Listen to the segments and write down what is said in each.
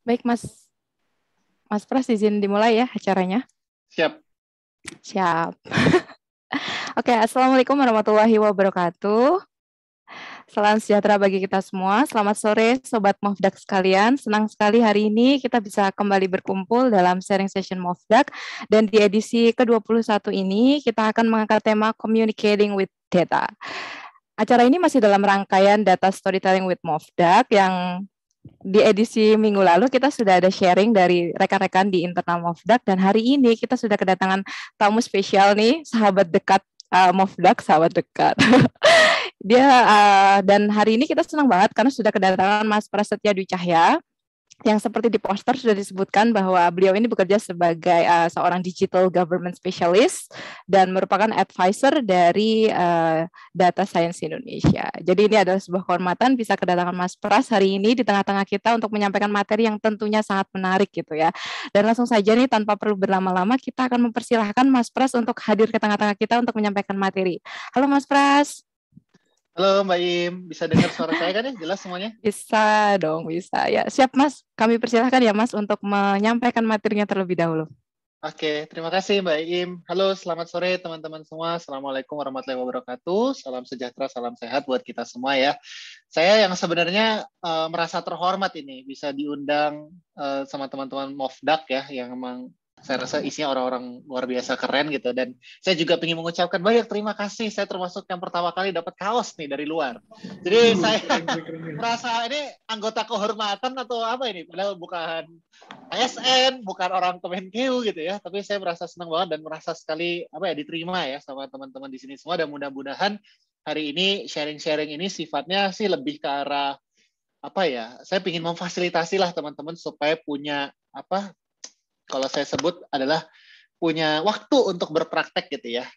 Baik, Mas Pras, izin dimulai ya acaranya. Siap. Siap. Oke, Assalamualaikum warahmatullahi wabarakatuh. Salam sejahtera bagi kita semua. Selamat sore, Sobat Mofdak sekalian. Senang sekali hari ini kita bisa kembali berkumpul dalam sharing session Mofdak. Dan di edisi ke-21 ini, kita akan mengangkat tema Communicating with Data. Acara ini masih dalam rangkaian Data Storytelling with Mofdak yang di edisi minggu lalu kita sudah ada sharing dari rekan-rekan di internal Mofdak, dan hari ini kita sudah kedatangan tamu spesial nih, sahabat dekat Mofdak, sahabat dekat. Dia dan hari ini kita senang banget karena sudah kedatangan Mas Prasetya Dwi Cahya, yang seperti di poster sudah disebutkan bahwa beliau ini bekerja sebagai seorang digital government specialist dan merupakan advisor dari Data Science Indonesia. Jadi ini adalah sebuah kehormatan bisa kedatangan Mas Pras hari ini di tengah-tengah kita untuk menyampaikan materi yang tentunya sangat menarik gitu ya. Dan langsung saja nih, tanpa perlu berlama-lama, kita akan mempersilahkan Mas Pras untuk hadir ke tengah-tengah kita untuk menyampaikan materi. Halo Mas Pras. Halo Mbak Im, bisa dengar suara saya kan ya? Jelas semuanya? Bisa dong, bisa. Ya, siap Mas. Kami persilahkan ya Mas untuk menyampaikan materinya terlebih dahulu. Oke, terima kasih Mbak Im. Halo, selamat sore teman-teman semua. Assalamualaikum warahmatullahi wabarakatuh. Salam sejahtera, salam sehat buat kita semua ya. Saya yang sebenarnya merasa terhormat ini bisa diundang sama teman-teman Mofdak ya, yang memang saya rasa isinya orang-orang luar biasa keren gitu. Dan saya juga ingin mengucapkan banyak terima kasih. Saya termasuk yang pertama kali dapat kaos nih dari luar. Jadi saya merasa ini anggota kehormatan atau apa ini? Padahal bukan ASN, bukan orang Kemenkeu gitu ya. Tapi saya merasa senang banget dan merasa sekali diterima ya sama teman-teman di sini semua. Dan mudah-mudahan hari ini sharing-sharing ini sifatnya sih lebih ke arah saya ingin memfasilitasi lah teman-teman supaya punya kalau saya sebut adalah punya waktu untuk berpraktek gitu ya.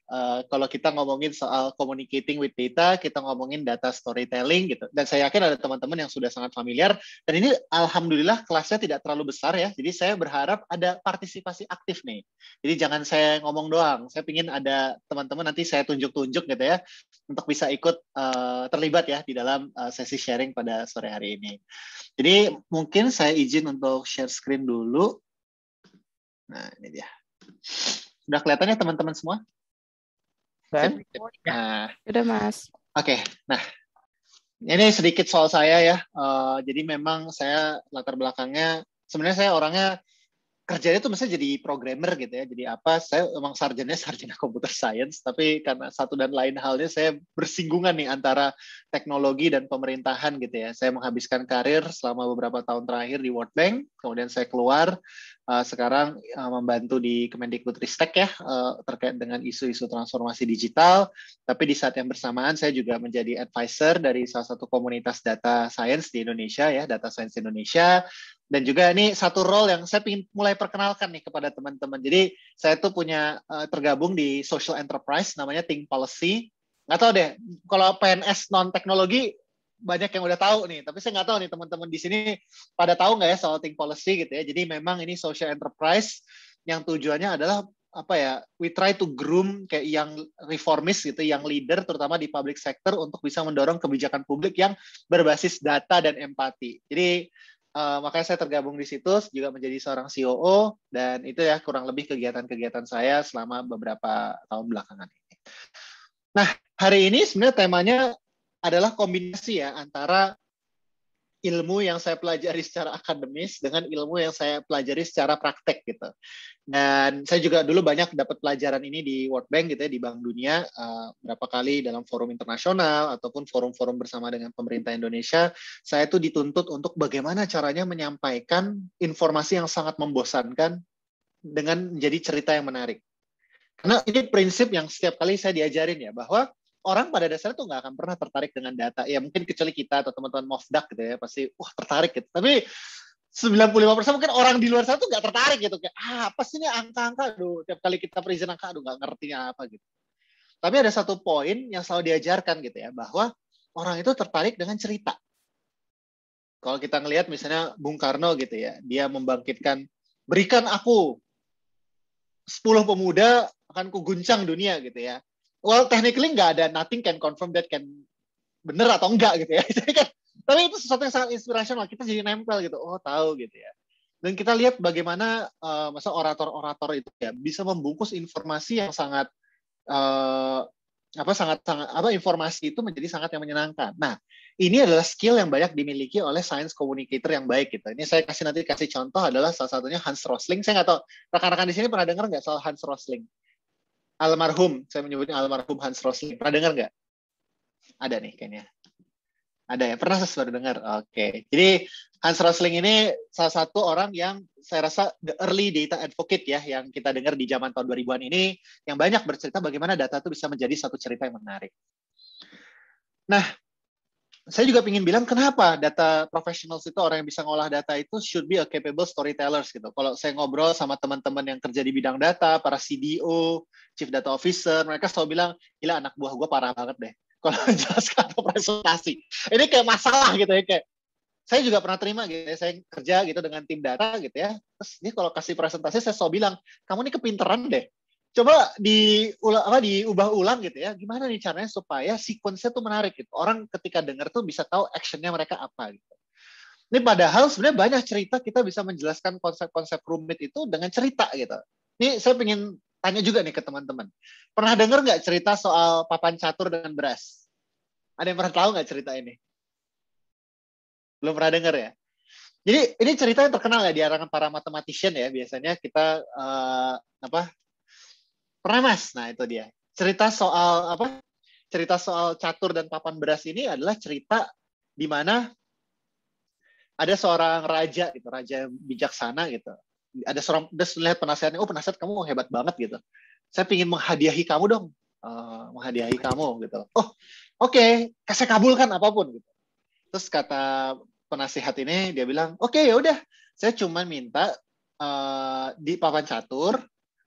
Kalau kita ngomongin soal communicating with data, kita ngomongin data storytelling gitu. Dan saya yakin ada teman-teman yang sudah sangat familiar. Dan ini alhamdulillah kelasnya tidak terlalu besar ya. Jadi saya berharap ada partisipasi aktif nih. Jadi jangan saya ngomong doang. Saya ingin ada teman-teman nanti saya tunjuk-tunjuk gitu ya, untuk bisa ikut terlibat ya di dalam sesi sharing pada sore hari ini. Jadi mungkin saya izin untuk share screen dulu. Nah, ini dia. Sudah kelihatannya teman-teman semua? Dan? Nah, Udah Mas. Oke. Nah, ini sedikit soal saya ya. Jadi memang saya latar belakangnya, sebenarnya saya orangnya kerjanya tuh mestinya jadi programmer gitu ya. Jadi saya emang sarjana computer science, tapi karena satu dan lain halnya saya bersinggungan nih antara teknologi dan pemerintahan gitu ya. Saya menghabiskan karir selama beberapa tahun terakhir di World Bank, kemudian saya keluar, sekarang membantu di Kemendikbudristek ya, terkait dengan isu-isu transformasi digital. Tapi di saat yang bersamaan saya juga menjadi advisor dari salah satu komunitas data science di Indonesia ya, Data Science Indonesia. Dan juga ini satu role yang saya ingin mulai perkenalkan nih kepada teman-teman. Jadi saya tuh punya tergabung di social enterprise namanya Think Policy. Nggak tahu deh, kalau PNS non-teknologi banyak yang udah tahu nih, tapi saya nggak tahu nih teman-teman di sini pada tahu nggak ya soal Think Policy gitu ya. Jadi memang ini social enterprise yang tujuannya adalah we try to groom kayak yang reformis gitu, yang leader terutama di public sector untuk bisa mendorong kebijakan publik yang berbasis data dan empati. Jadi makanya saya tergabung di situ juga menjadi seorang COO, dan itu ya kurang lebih kegiatan-kegiatan saya selama beberapa tahun belakangan ini. Nah, hari ini sebenarnya temanya adalah kombinasi ya antara ilmu yang saya pelajari secara akademis dengan ilmu yang saya pelajari secara praktek gitu. Dan saya juga dulu banyak dapat pelajaran ini di World Bank gitu ya, di Bank Dunia, berapa kali dalam forum internasional ataupun forum-forum bersama dengan pemerintah Indonesia. Saya tuh dituntut untuk bagaimana caranya menyampaikan informasi yang sangat membosankan dengan menjadi cerita yang menarik. Karena ini prinsip yang setiap kali saya diajarin ya, bahwa orang pada dasarnya tuh nggak akan pernah tertarik dengan data. Ya mungkin kecuali kita atau teman-teman Mofdak gitu ya, pasti tertarik gitu. Tapi 95% mungkin orang di luar sana tuh nggak tertarik gitu. Kayak, apa sih ini angka-angka? Aduh, tiap kali kita present angka, aduh nggak ngertinya apa gitu. Tapi ada satu poin yang selalu diajarkan gitu ya, bahwa orang itu tertarik dengan cerita. Kalau kita ngelihat misalnya Bung Karno gitu ya, dia membangkitkan, berikan aku 10 pemuda akan kuguncang dunia gitu ya. Well, technically nggak ada, nothing can confirm that can bener atau enggak gitu ya. Tapi itu sesuatu yang sangat inspirasional. Kita jadi nempel gitu. Oh, tahu gitu ya. Dan kita lihat bagaimana masa orator-orator itu ya bisa membungkus informasi yang sangat informasi itu menjadi sangat yang menyenangkan. Nah, ini adalah skill yang banyak dimiliki oleh science communicator yang baik gitu. Ini saya kasih contoh adalah salah satunya Hans Rosling. Saya nggak tahu rekan-rekan di sini pernah dengar nggak soal Hans Rosling? Almarhum, saya menyebutnya almarhum Hans Rosling. Pernah dengar nggak? Ada nih kayaknya. Ada ya? Pernah baru dengar? Oke. Jadi Hans Rosling ini salah satu orang yang saya rasa the early data advocate ya, yang kita dengar di zaman tahun 2000-an ini, yang banyak bercerita bagaimana data itu bisa menjadi satu cerita yang menarik. Nah, saya juga ingin bilang kenapa data professionals itu, orang yang bisa ngolah data itu should be a capable storytellers gitu. Kalau saya ngobrol sama teman-teman yang kerja di bidang data, para CDO, Chief Data Officer, mereka selalu bilang, gila anak buah gue parah banget deh kalau jelaskan atau presentasi. Ini kayak masalah gitu ya, kayak saya juga pernah terima gitu ya, saya kerja gitu dengan tim data gitu ya. Terus ini kalau kasih presentasi saya selalu bilang, kamu ini kepinteran deh. Coba diubah ulang gitu ya. Gimana nih caranya supaya sequence-nya tuh menarik gitu. Orang ketika dengar tuh bisa tahu action-nya mereka apa gitu. Ini padahal sebenarnya banyak cerita kita bisa menjelaskan konsep-konsep rumit itu dengan cerita gitu. Ini saya pengen tanya juga nih ke teman-teman. Pernah dengar nggak cerita soal papan catur dengan beras? Ada yang pernah tahu nggak cerita ini? Belum pernah dengar ya? Jadi ini cerita yang terkenal ya di kalangan para mathematician ya. Biasanya kita pernah mas? Nah itu dia. Cerita soal catur dan papan beras ini adalah cerita di mana ada seorang raja gitu, raja bijaksana gitu. Ada seorang lihat penasihatnya, oh penasihat kamu hebat banget gitu. Saya ingin menghadiahi kamu dong, menghadiahi kamu gitu. Oh oke, saya kabulkan apapun gitu. Terus kata penasihat ini dia bilang, oke ya udah, saya cuma minta di papan catur,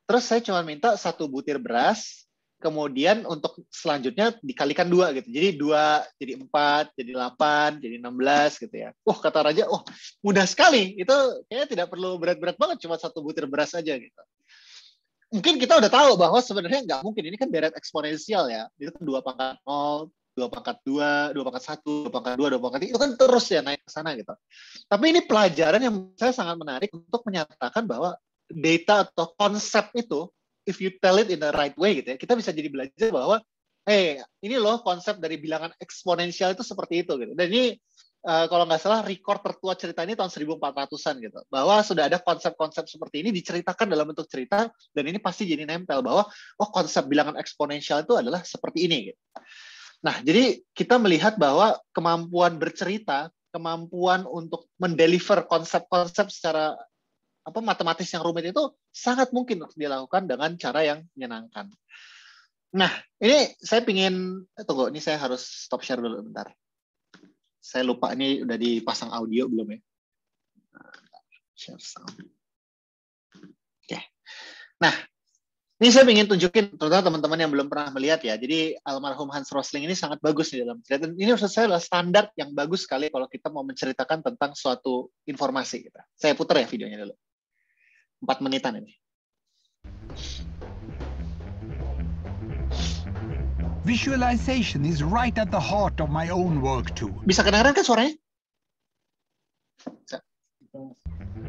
terus saya cuma minta 1 butir beras, kemudian untuk selanjutnya dikalikan 2 gitu. Jadi 2 jadi 4, jadi 8, jadi 16 gitu ya. Kata raja, mudah sekali. Itu kayaknya tidak perlu berat-berat banget, cuma 1 butir beras aja gitu. Mungkin kita udah tahu bahwa sebenarnya nggak mungkin, ini kan deret eksponensial ya. Itu kan 2 pangkat 0, 2 pangkat 2, 2 pangkat 1, 2 pangkat 2, 2 pangkat 3, itu kan terus ya naik ke sana gitu. Tapi ini pelajaran yang saya sangat menarik untuk menyatakan bahwa data atau konsep itu, if you tell it in the right way gitu ya, kita bisa jadi belajar bahwa, ini loh konsep dari bilangan eksponensial itu seperti itu gitu. Dan ini kalau nggak salah record tertua cerita ini tahun 1400-an gitu, bahwa sudah ada konsep-konsep seperti ini diceritakan dalam bentuk cerita, dan ini pasti jadi nempel bahwa konsep bilangan eksponensial itu adalah seperti ini gitu. Nah, jadi kita melihat bahwa kemampuan bercerita, kemampuan untuk mendeliver konsep-konsep secara matematis yang rumit itu sangat mungkin untuk dilakukan dengan cara yang menyenangkan. Nah, ini saya pingin, tunggu, ini saya harus stop share dulu bentar. Saya lupa ini udah dipasang audio belum ya? Share sound. Oke. Nah, ini saya ingin tunjukin, terutama teman-teman yang belum pernah melihat ya. Jadi almarhum Hans Rosling ini sangat bagus di dalam cerita. Dan ini menurut saya adalah standar yang bagus sekali kalau kita mau menceritakan tentang suatu informasi kita. Saya putar ya videonya dulu. 4 menitan ini. Visualization is right at the heart of my own work too. Bisa kedengaran kan suaranya?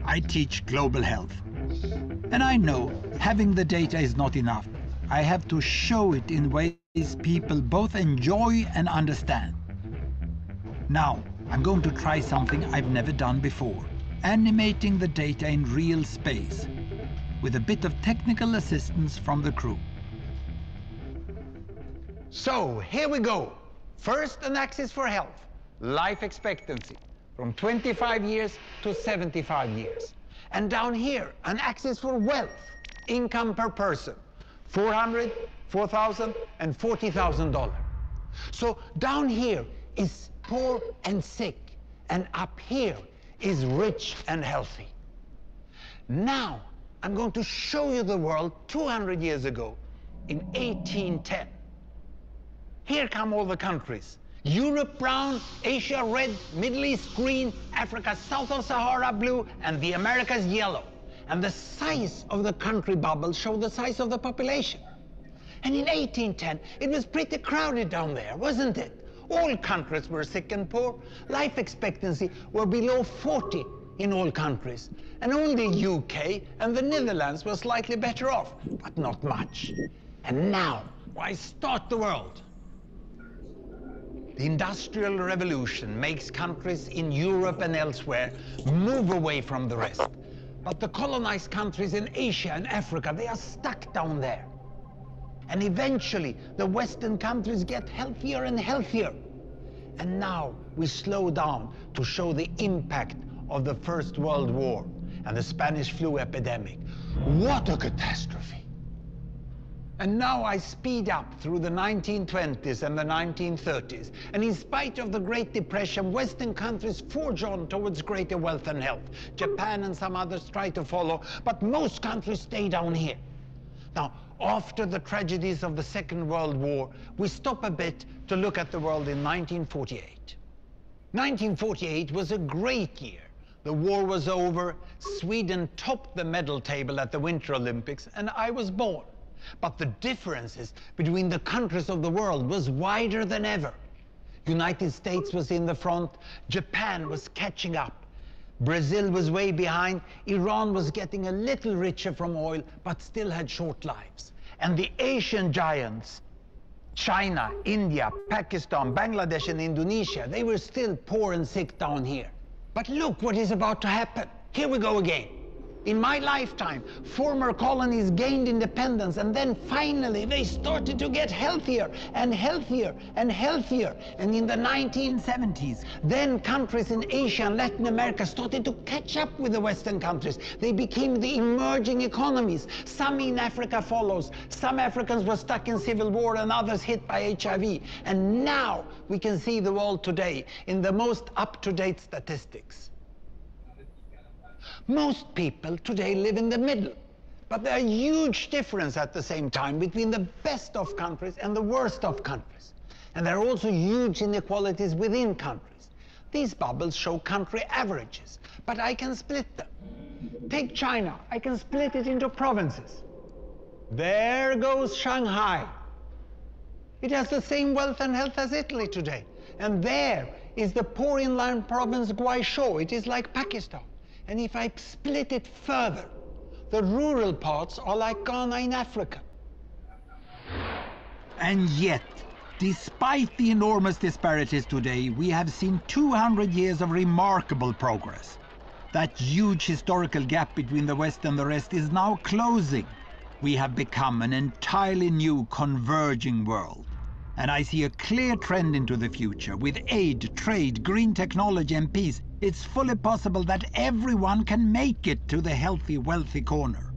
I teach global health. And I know having the data is not enough. I have to show it in ways people both enjoy and understand. Now, I'm going to try something I've never done before. Animating the data in real space, with a bit of technical assistance from the crew. So, here we go. First, an axis for health, life expectancy, from 25 years to 75 years. And down here, an axis for wealth, income per person, $400,000, $4,000, and $40,000. So down here is poor and sick, and up here is rich and healthy. Now, I'm going to show you the world 200 years ago, in 1810. Here come all the countries. Europe brown, Asia red, Middle East green, Africa south of Sahara blue, and the Americas yellow. And the size of the country bubbles show the size of the population. And in 1810, it was pretty crowded down there, wasn't it? All countries were sick and poor. Life expectancy were below 40, in all countries, and only UK and the Netherlands were slightly better off, but not much. And now, why start the world? The Industrial Revolution makes countries in Europe and elsewhere move away from the rest. But the colonized countries in Asia and Africa, they are stuck down there. And eventually, the Western countries get healthier and healthier. And now we slow down to show the impact of the First World War and the Spanish flu epidemic. What a catastrophe! And now I speed up through the 1920s and the 1930s. And in spite of the Great Depression, Western countries forge on towards greater wealth and health. Japan and some others try to follow, but most countries stay down here. Now, after the tragedies of the Second World War, we stop a bit to look at the world in 1948. 1948 was a great year. The war was over, Sweden topped the medal table at the Winter Olympics, and I was born. But the differences between the countries of the world was wider than ever. United States was in the front, Japan was catching up. Brazil was way behind, Iran was getting a little richer from oil, but still had short lives. And the Asian giants, China, India, Pakistan, Bangladesh, and Indonesia, they were still poor and sick down here. But look what is about to happen. Here we go again. In my lifetime, former colonies gained independence, and then finally they started to get healthier and healthier and healthier. And in the 1970s, then countries in Asia and Latin America started to catch up with the Western countries. They became the emerging economies. Some in Africa follows. Some Africans were stuck in civil war and others hit by HIV. And now we can see the world today in the most up-to-date statistics. Most people today live in the middle, but there are huge differences at the same time between the best of countries and the worst of countries. And there are also huge inequalities within countries. These bubbles show country averages, but I can split them. Take China, I can split it into provinces. There goes Shanghai. It has the same wealth and health as Italy today. And there is the poor inland province Guizhou. It is like Pakistan. And if I split it further, the rural parts are like Ghana in Africa. And yet, despite the enormous disparities today, we have seen 200 years of remarkable progress. That huge historical gap between the West and the rest is now closing. We have become an entirely new converging world. And I see a clear trend into the future. With aid, trade, green technology and peace, it's fully possible that everyone can make it to the healthy, wealthy corner.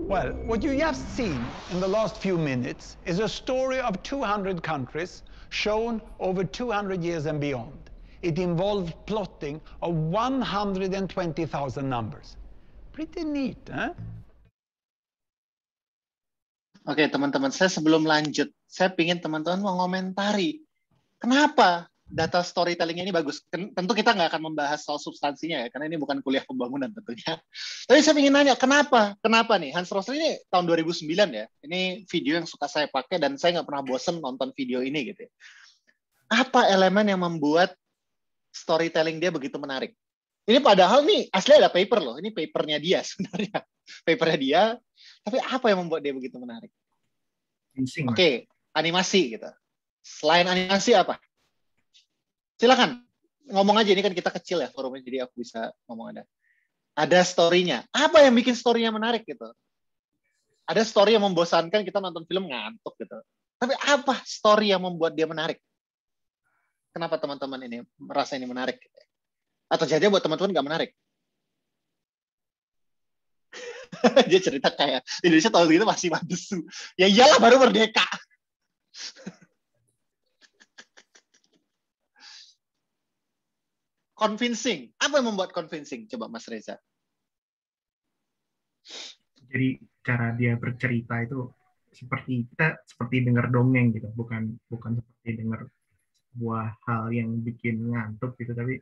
Well, what you just seen in the last few minutes is a story of 200 countries shown over 200 years and beyond. It involved plotting of 120,000 numbers. Pretty neat, huh? Oke, teman-teman, saya sebelum lanjut, saya ingin teman-teman mengomentari kenapa data storytelling ini bagus. Tentu kita nggak akan membahas soal substansinya ya, karena ini bukan kuliah pembangunan tentunya. Tapi saya ingin nanya, kenapa nih? Hans Rosling ini tahun 2009 ya, ini video yang suka saya pakai dan saya nggak pernah bosen nonton video ini gitu ya. Apa elemen yang membuat storytelling dia begitu menarik? Ini padahal nih asli ada paper loh, ini papernya dia sebenarnya. Papernya dia, tapi apa yang membuat dia begitu menarik? Oke, animasi gitu. Selain animasi apa? Silakan ngomong aja, ini kan kita kecil ya forumnya, jadi aku bisa ngomong ada story-nya. Apa yang bikin story-nya menarik gitu? Ada story yang membosankan, kita nonton film ngantuk gitu. Tapi apa story yang membuat dia menarik? Kenapa teman-teman ini merasa ini menarik? Atau jadi buat teman-teman nggak menarik? Dia cerita kayak Indonesia tahun gitu masih madesu. Ya iyalah, baru merdeka. Convincing. Apa yang membuat convincing? Coba Mas Reza. Jadi cara dia bercerita itu seperti dengar dongeng gitu, bukan seperti dengar sebuah hal yang bikin ngantuk gitu, tapi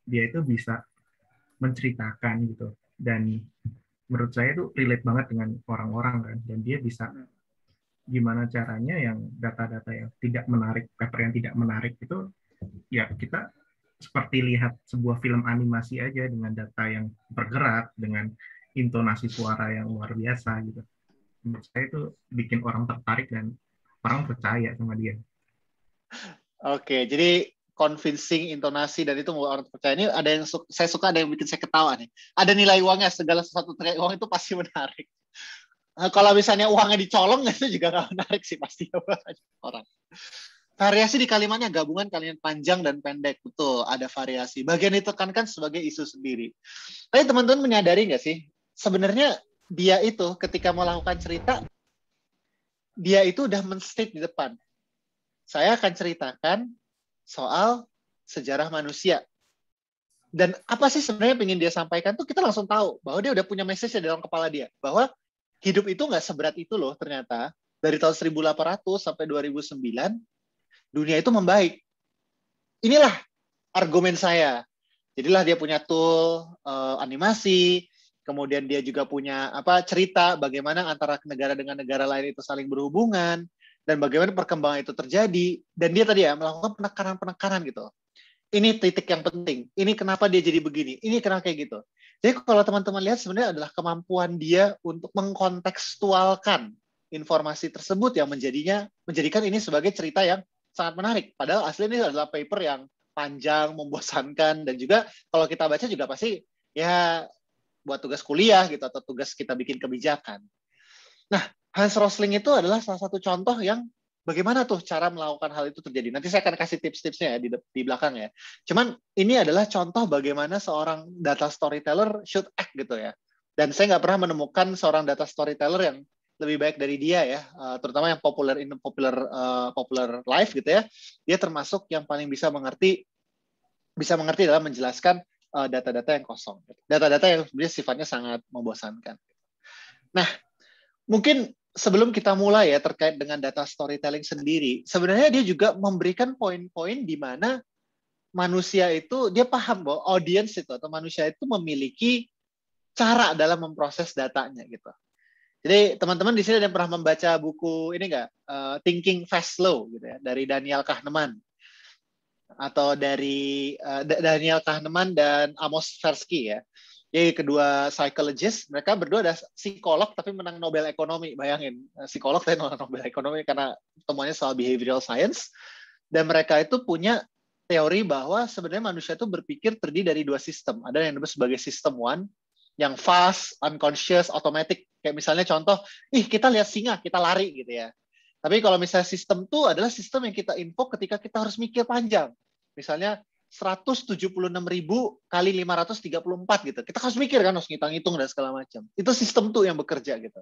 dia itu bisa menceritakan gitu, dan menurut saya itu relate banget dengan orang-orang kan, dan dia bisa gimana caranya yang data-data yang tidak menarik, paper yang tidak menarik itu ya kita seperti lihat sebuah film animasi aja dengan data yang bergerak, dengan intonasi suara yang luar biasa gitu. Menurut saya itu bikin orang tertarik dan orang percaya sama dia. Oke, jadi convincing, intonasi, dan itu membuat orang percaya. Ini ada yang saya suka, ada yang bikin saya ketawa nih. Ada nilai uangnya, segala sesuatu terkait uang itu pasti menarik. Kalau misalnya uangnya dicolong, itu juga nggak menarik sih pasti orang. Variasi di kalimatnya, gabungan kalimat panjang dan pendek. Betul, ada variasi. Bagian ditekankan sebagai isu sendiri. Tapi teman-teman menyadari nggak sih, sebenarnya dia itu ketika melakukan cerita, dia itu udah men-state di depan. Saya akan ceritakan soal sejarah manusia. Dan apa sih sebenarnya yang ingin dia sampaikan tuh kita langsung tahu bahwa dia udah punya message di dalam kepala dia. Bahwa hidup itu nggak seberat itu loh ternyata. Dari tahun 1800 sampai 2009, dunia itu membaik. Inilah argumen saya. Jadilah dia punya tool animasi, kemudian dia juga punya cerita bagaimana antara negara dengan negara lain itu saling berhubungan, dan bagaimana perkembangan itu terjadi. Dan dia tadi melakukan penekanan-penekanan gitu. Ini titik yang penting. Ini kenapa dia jadi begini. Ini kenapa kayak gitu. Jadi kalau teman-teman lihat sebenarnya adalah kemampuan dia untuk mengkontekstualkan informasi tersebut yang menjadikan ini sebagai cerita yang sangat menarik. Padahal aslinya ini adalah paper yang panjang, membosankan, dan juga kalau kita baca juga pasti ya buat tugas kuliah gitu atau tugas kita bikin kebijakan. Nah, Hans Rosling itu adalah salah satu contoh yang bagaimana tuh cara melakukan hal itu terjadi. Nanti saya akan kasih tips-tipsnya ya di belakang ya. Cuman ini adalah contoh bagaimana seorang data storyteller should act gitu ya. Dan saya nggak pernah menemukan seorang data storyteller yang lebih baik dari dia ya, terutama yang popular life gitu ya. Dia termasuk yang paling bisa mengerti dalam menjelaskan data-data yang kosong. Data-data yang sebenarnya sifatnya sangat membosankan. Nah, mungkin sebelum kita mulai ya terkait dengan data storytelling sendiri, sebenarnya dia juga memberikan poin-poin di mana manusia itu, dia paham bahwa audience itu atau manusia itu memiliki cara dalam memproses datanya gitu. Jadi teman-teman di sini ada yang pernah membaca buku ini nggak? Thinking Fast Slow gitu ya, dari Daniel Kahneman. Atau dari Daniel Kahneman dan Amos Tversky ya. Jadi kedua psychologist, mereka berdua ada psikolog tapi menang Nobel Ekonomi. Bayangin, psikolog tapi menang Nobel Ekonomi karena temuannya soal behavioral science. Dan mereka itu punya teori bahwa sebenarnya manusia itu berpikir terdiri dari dua sistem. Ada yang disebut sebagai sistem one, yang fast, unconscious, automatic. Kayak misalnya contoh, kita lihat singa, kita lari gitu ya. Tapi kalau misalnya sistem itu adalah sistem yang kita info ketika kita harus mikir panjang. Misalnya 176.000 kali 534 gitu. Kita harus mikir kan, harus ngitung-ngitung dan segala macam. Itu sistem 2 yang bekerja gitu.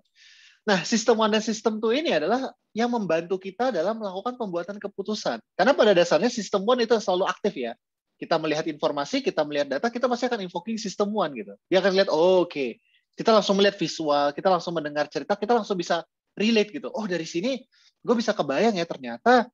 Nah, sistem 1 dan sistem 2 ini adalah yang membantu kita dalam melakukan pembuatan keputusan. Karena pada dasarnya sistem 1 itu selalu aktif ya. Kita melihat informasi, kita melihat data, kita pasti akan invoking sistem 1 gitu. Dia akan lihat, oke. Kita langsung melihat visual, kita langsung mendengar cerita, kita langsung bisa relate gitu. Oh, dari sini gue bisa kebayang ya ternyata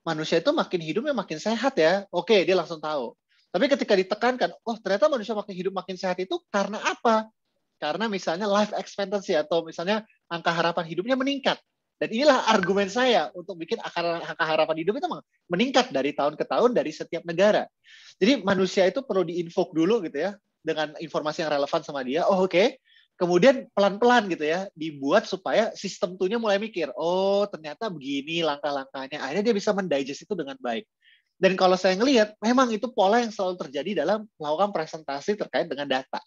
manusia itu makin hidupnya makin sehat ya. Oke, dia langsung tahu. Tapi ketika ditekankan, oh ternyata manusia makin hidup makin sehat itu karena apa? Karena misalnya life expectancy atau misalnya angka harapan hidupnya meningkat. Dan inilah argumen saya untuk bikin angka harapan hidup itu meningkat dari tahun ke tahun dari setiap negara. Jadi manusia itu perlu diinfok dulu gitu ya, dengan informasi yang relevan sama dia. Oh oke. Kemudian pelan-pelan gitu ya, dibuat supaya sistem tunya mulai mikir, oh ternyata begini langkah-langkahnya. Akhirnya dia bisa mendigest itu dengan baik. Dan kalau saya ngelihat, memang itu pola yang selalu terjadi dalam melakukan presentasi terkait dengan data.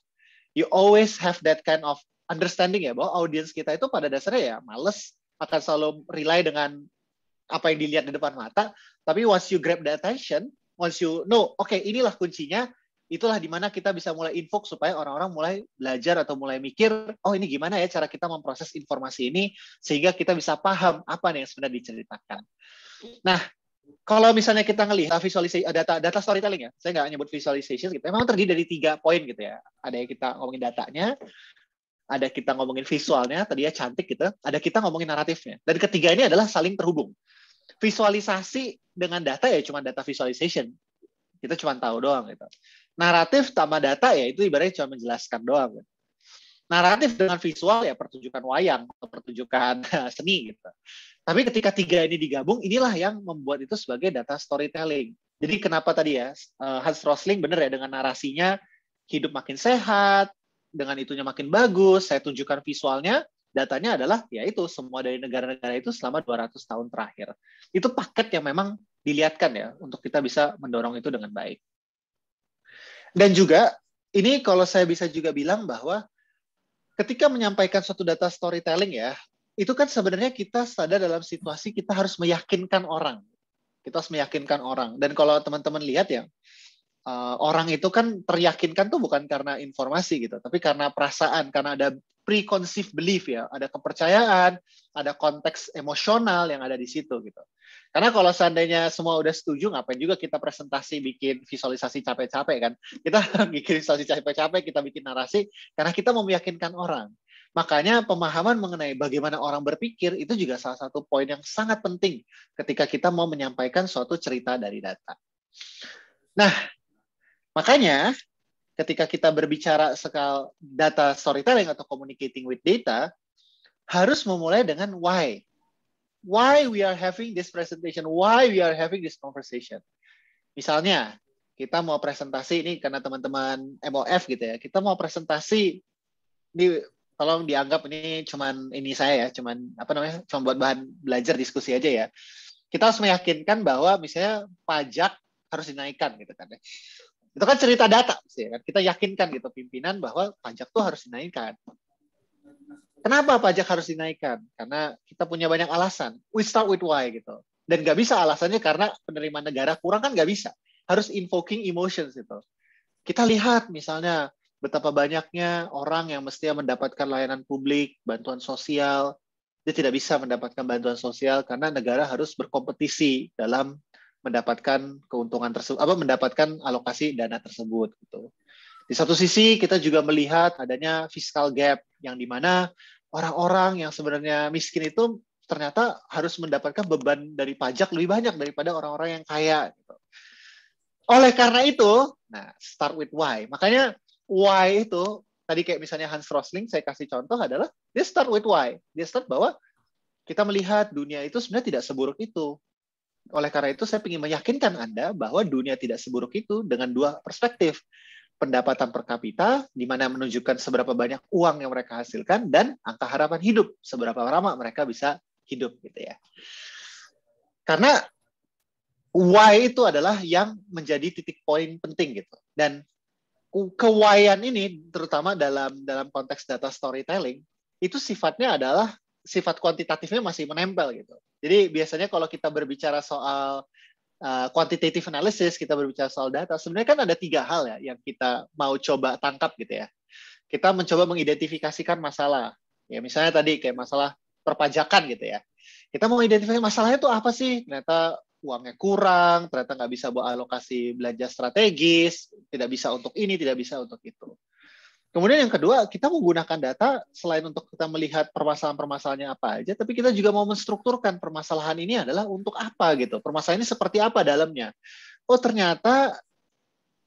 You always have that kind of understanding ya, bahwa audiens kita itu pada dasarnya ya males, akan selalu rely dengan apa yang dilihat di depan mata. Tapi once you grab the attention, once you know, oke, inilah kuncinya, itulah dimana kita bisa mulai info supaya orang-orang mulai belajar atau mulai mikir, oh ini gimana ya cara kita memproses informasi ini sehingga kita bisa paham apa nih yang sebenarnya diceritakan. Nah, kalau misalnya kita ngelihat visualisasi data storytelling ya, saya nggak nyebut visualization gitu. Memang terdiri dari 3 poin gitu ya. Ada yang kita ngomongin datanya, ada kita ngomongin visualnya, tadi ya cantik gitu, ada kita ngomongin naratifnya. Dan ketiga ini adalah saling terhubung. Visualisasi dengan data ya cuma data visualization. Kita cuma tahu doang gitu. Naratif sama data ya itu ibaratnya cuma menjelaskan doang. Naratif dengan visual ya pertunjukan wayang atau pertunjukan seni gitu. Tapi ketika tiga ini digabung, inilah yang membuat itu sebagai data storytelling. Jadi kenapa tadi ya, Hans Rosling benar ya, dengan narasinya hidup makin sehat, dengan itunya makin bagus, saya tunjukkan visualnya, datanya adalah yaitu semua dari negara-negara itu selama 200 tahun terakhir. Itu paket yang memang dilihatkan ya, untuk kita bisa mendorong itu dengan baik. Dan juga, ini kalau saya bisa juga bilang bahwa ketika menyampaikan suatu data storytelling ya, itu kan sebenarnya kita sadar dalam situasi kita harus meyakinkan orang. Kita harus meyakinkan orang. Dan kalau teman-teman lihat ya, orang itu kan teryakinkan tuh bukan karena informasi gitu, tapi karena perasaan, karena ada preconceived belief ya, ada kepercayaan, ada konteks emosional yang ada di situ gitu. Karena kalau seandainya semua udah setuju, ngapain juga kita presentasi bikin visualisasi capek-capek kan? Kita bikin visualisasi capek-capek, kita bikin narasi, karena kita mau meyakinkan orang. Makanya pemahaman mengenai bagaimana orang berpikir itu juga salah satu poin yang sangat penting ketika kita mau menyampaikan suatu cerita dari data. Nah, makanya ketika kita berbicara soal data storytelling atau communicating with data, harus memulai dengan why. Why we are having this presentation, why we are having this conversation. Misalnya, kita mau presentasi ini karena teman-teman MOF gitu ya, kita mau presentasi, ini tolong dianggap ini cuman ini saya ya, cuman cuma buat bahan belajar diskusi aja ya. Kita harus meyakinkan bahwa misalnya pajak harus dinaikkan gitu kan ya. Itu kan cerita data sih kan. Kita yakinkan gitu pimpinan bahwa pajak tuh harus dinaikkan. Kenapa pajak harus dinaikkan? Karena kita punya banyak alasan. We start with why gitu. Dan nggak bisa alasannya karena penerimaan negara kurang kan nggak bisa. Harus invoking emotions gitu. Kita lihat misalnya betapa banyaknya orang yang mestinya mendapatkan layanan publik, bantuan sosial, dia tidak bisa mendapatkan bantuan sosial karena negara harus berkompetisi dalam mendapatkan keuntungan tersebut, mendapatkan alokasi dana tersebut gitu. Di satu sisi kita juga melihat adanya fiscal gap yang dimana orang-orang yang sebenarnya miskin itu ternyata harus mendapatkan beban dari pajak lebih banyak daripada orang-orang yang kaya gitu. Oleh karena itu, nah start with why. Makanya why itu tadi kayak misalnya Hans Rosling saya kasih contoh adalah dia start with why. Dia start bahwa kita melihat dunia itu sebenarnya tidak seburuk itu. Oleh karena itu saya ingin meyakinkan Anda bahwa dunia tidak seburuk itu dengan dua perspektif. Pendapatan per kapita, di mana menunjukkan seberapa banyak uang yang mereka hasilkan, dan angka harapan hidup, seberapa lama mereka bisa hidup gitu ya. Karena why itu adalah yang menjadi titik poin penting gitu. Dan ke-why-an ini, terutama dalam konteks data storytelling, itu sifatnya adalah sifat kuantitatifnya masih menempel gitu. Jadi biasanya kalau kita berbicara soal quantitative analysis, kita berbicara soal data, sebenarnya kan ada 3 hal ya yang kita mau coba tangkap gitu ya. Kita mencoba mengidentifikasikan masalah. Ya misalnya tadi kayak masalah perpajakan gitu ya. Kita mau identifikasi masalahnya itu apa sih? Ternyata uangnya kurang, ternyata nggak bisa buat alokasi belanja strategis, tidak bisa untuk ini, tidak bisa untuk itu. Kemudian yang kedua, kita menggunakan data selain untuk kita melihat permasalahan-permasalahannya apa aja, tapi kita juga mau menstrukturkan permasalahan ini adalah untuk apa gitu. Permasalahan ini seperti apa dalamnya. Oh ternyata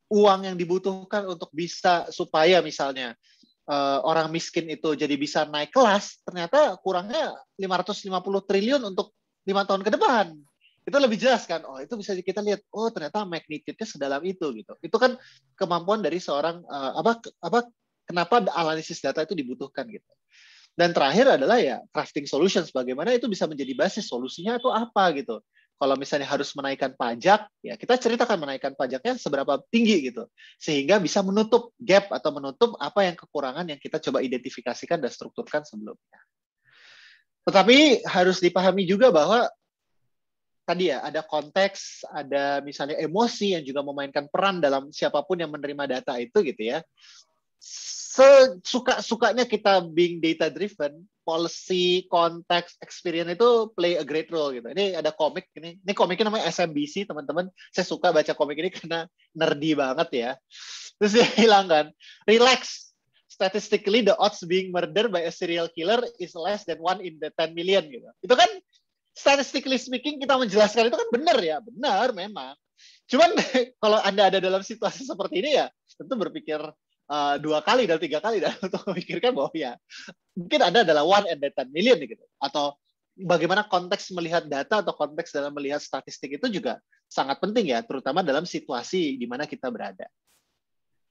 uang yang dibutuhkan untuk bisa supaya misalnya orang miskin itu jadi bisa naik kelas, ternyata kurangnya 550 triliun untuk 5 tahun ke depan. Itu lebih jelas kan, oh itu bisa kita lihat, oh ternyata magnitude-nya sedalam itu gitu. Itu kan kemampuan dari seorang kenapa analisis data itu dibutuhkan gitu. Dan terakhir adalah ya crafting solutions, bagaimana itu bisa menjadi basis solusinya itu apa gitu. Kalau misalnya harus menaikkan pajak, ya kita ceritakan menaikkan pajaknya seberapa tinggi gitu. Sehingga bisa menutup gap atau menutup apa yang kekurangan yang kita coba identifikasikan dan strukturkan sebelumnya. Tetapi harus dipahami juga bahwa tadi ya ada konteks, ada misalnya emosi yang juga memainkan peran dalam siapapun yang menerima data itu gitu ya. Sesuka-sukanya kita being data driven, policy, konteks, experience itu play a great role gitu. Ini ada komik ini komiknya namanya SMBC teman-teman. Saya suka baca komik ini karena nerdy banget ya. Terus dia bilang kan, relax. Statistically the odds being murdered by a serial killer is less than 1 in the 10 million gitu. Itu kan statistically speaking kita menjelaskan itu kan benar ya, benar memang. Cuman kalau Anda ada dalam situasi seperti ini ya tentu berpikir 2 kali dan 3 kali dan untuk memikirkan bahwa ya mungkin Anda adalah 1 in 10 million gitu. Atau bagaimana konteks melihat data atau konteks dalam melihat statistik itu juga sangat penting ya, terutama dalam situasi di mana kita berada.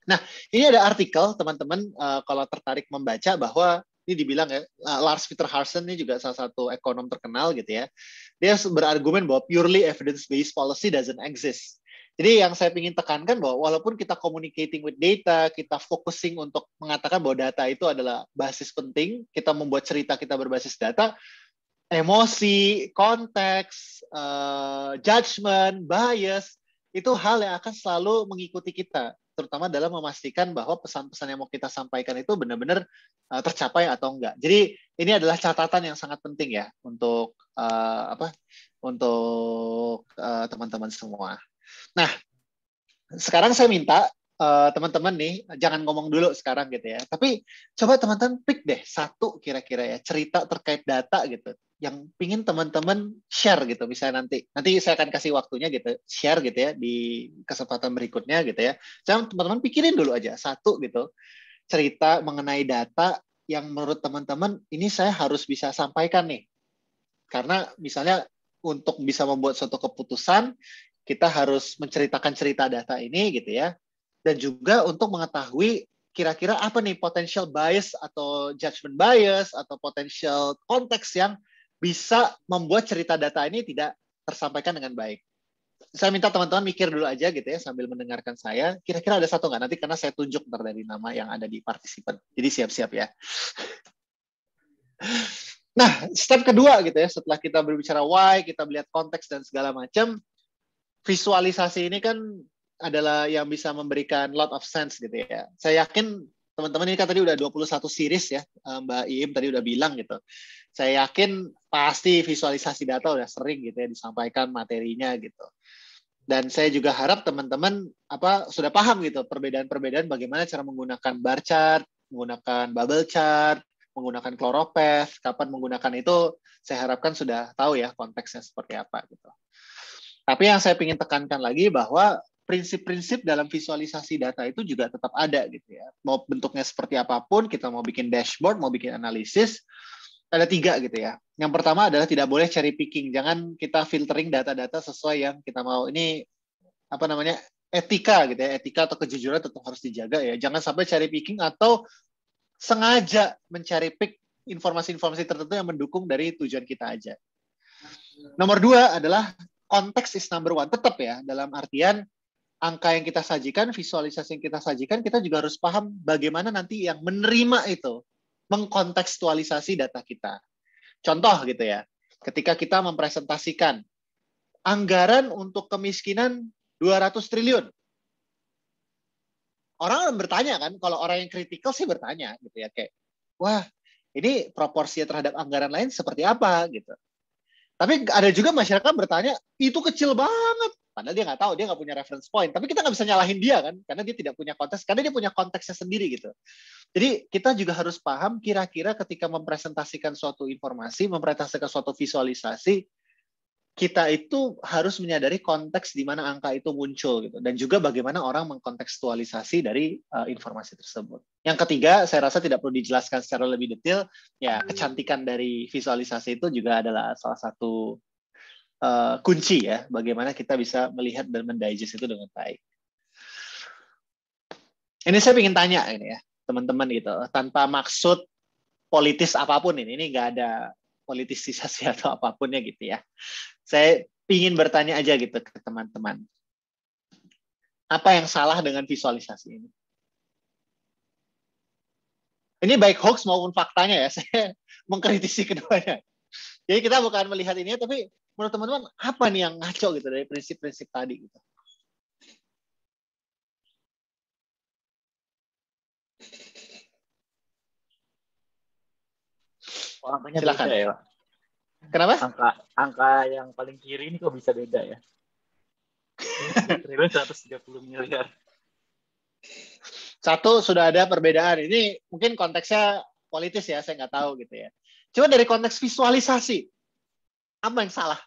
Nah, ini ada artikel teman-teman kalau tertarik membaca bahwa ini dibilang ya, Lars Peter Harrison ini juga salah satu ekonom terkenal gitu ya. Dia berargumen bahwa purely evidence-based policy doesn't exist. Jadi yang saya ingin tekankan bahwa walaupun kita communicating with data, kita focusing untuk mengatakan bahwa data itu adalah basis penting, kita membuat cerita kita berbasis data, emosi, konteks, judgment, bias, itu hal yang akan selalu mengikuti kita, terutama dalam memastikan bahwa pesan-pesan yang mau kita sampaikan itu benar-benar tercapai atau enggak. Jadi ini adalah catatan yang sangat penting ya untuk teman-teman semua. Nah, sekarang saya minta teman-teman nih jangan ngomong dulu sekarang gitu ya. Tapi coba teman-teman pick deh satu kira-kira ya cerita terkait data gitu yang pingin teman-teman share gitu. Misalnya nanti saya akan kasih waktunya gitu share gitu ya di kesempatan berikutnya gitu ya. Jangan teman-teman pikirin dulu aja satu gitu cerita mengenai data yang menurut teman-teman ini saya harus bisa sampaikan nih. Karena misalnya untuk bisa membuat suatu keputusan kita harus menceritakan cerita data ini gitu ya. Dan juga untuk mengetahui kira-kira apa nih potential bias atau judgment bias atau potential konteks yang bisa membuat cerita data ini tidak tersampaikan dengan baik. Saya minta teman-teman mikir dulu aja gitu ya sambil mendengarkan saya. Kira-kira ada satu nggak? Nanti karena saya tunjuk ntar dari nama yang ada di partisipan. Jadi siap-siap ya. Nah, step kedua gitu ya, setelah kita berbicara why, kita melihat konteks dan segala macam, visualisasi ini kan adalah yang bisa memberikan lot of sense gitu ya. Saya yakin teman-teman ini kan tadi udah 21 series ya, Mbak Iim tadi udah bilang gitu. Saya yakin pasti visualisasi data udah sering gitu ya disampaikan materinya gitu. Dan saya juga harap teman-teman sudah paham gitu perbedaan-perbedaan bagaimana cara menggunakan bar chart, menggunakan bubble chart, menggunakan choropath, kapan menggunakan itu saya harapkan sudah tahu ya konteksnya seperti apa gitu. Tapi yang saya ingin tekankan lagi bahwa prinsip-prinsip dalam visualisasi data itu juga tetap ada gitu ya. Mau bentuknya seperti apapun, kita mau bikin dashboard, mau bikin analisis, ada 3 gitu ya. Yang pertama adalah tidak boleh cherry picking. Jangan kita filtering data-data sesuai yang kita mau. Ini etika gitu ya. Etika atau kejujuran tetap harus dijaga ya. Jangan sampai cherry picking atau sengaja mencari pick informasi-informasi tertentu yang mendukung dari tujuan kita aja. Nomor 2 adalah konteks is number 1. Tetap ya, dalam artian angka yang kita sajikan, visualisasi yang kita sajikan, kita juga harus paham bagaimana nanti yang menerima itu mengkontekstualisasi data kita. Contoh gitu ya, ketika kita mempresentasikan anggaran untuk kemiskinan 200 triliun. Orang bertanya kan, kalau orang yang kritikal sih bertanya gitu ya, kayak, wah ini proporsinya terhadap anggaran lain seperti apa gitu. Tapi ada juga masyarakat bertanya, itu kecil banget. Padahal dia nggak tahu, dia nggak punya reference point. Tapi kita nggak bisa nyalahin dia kan, karena dia tidak punya konteks, karena dia punya konteksnya sendiri gitu. Jadi kita juga harus paham kira-kira ketika mempresentasikan suatu informasi, mempresentasikan suatu visualisasi, kita itu harus menyadari konteks di mana angka itu muncul gitu, dan juga bagaimana orang mengkontekstualisasi dari informasi tersebut. Yang ketiga, saya rasa tidak perlu dijelaskan secara lebih detail, ya kecantikan dari visualisasi itu juga adalah salah satu kunci ya, bagaimana kita bisa melihat dan mendigest itu dengan baik. Ini saya ingin tanya ini ya, teman-teman gitu, tanpa maksud politis apapun ini nggak ada politisasi atau apapunnya gitu ya. Saya ingin bertanya aja gitu ke teman-teman. Apa yang salah dengan visualisasi ini? Ini baik hoax maupun faktanya ya, saya mengkritisi keduanya. Jadi kita bukan melihat ini, tapi menurut teman-teman, apa nih yang ngaco gitu dari prinsip-prinsip tadi gitu? Angkanya silakan. Beda ya, Pak. Kenapa? Angka yang paling kiri ini kok bisa beda ya? Triliun 130 miliar. Satu, sudah ada perbedaan. Ini mungkin konteksnya politis ya, saya nggak tahu gitu ya. Cuma dari konteks visualisasi, apa yang salah?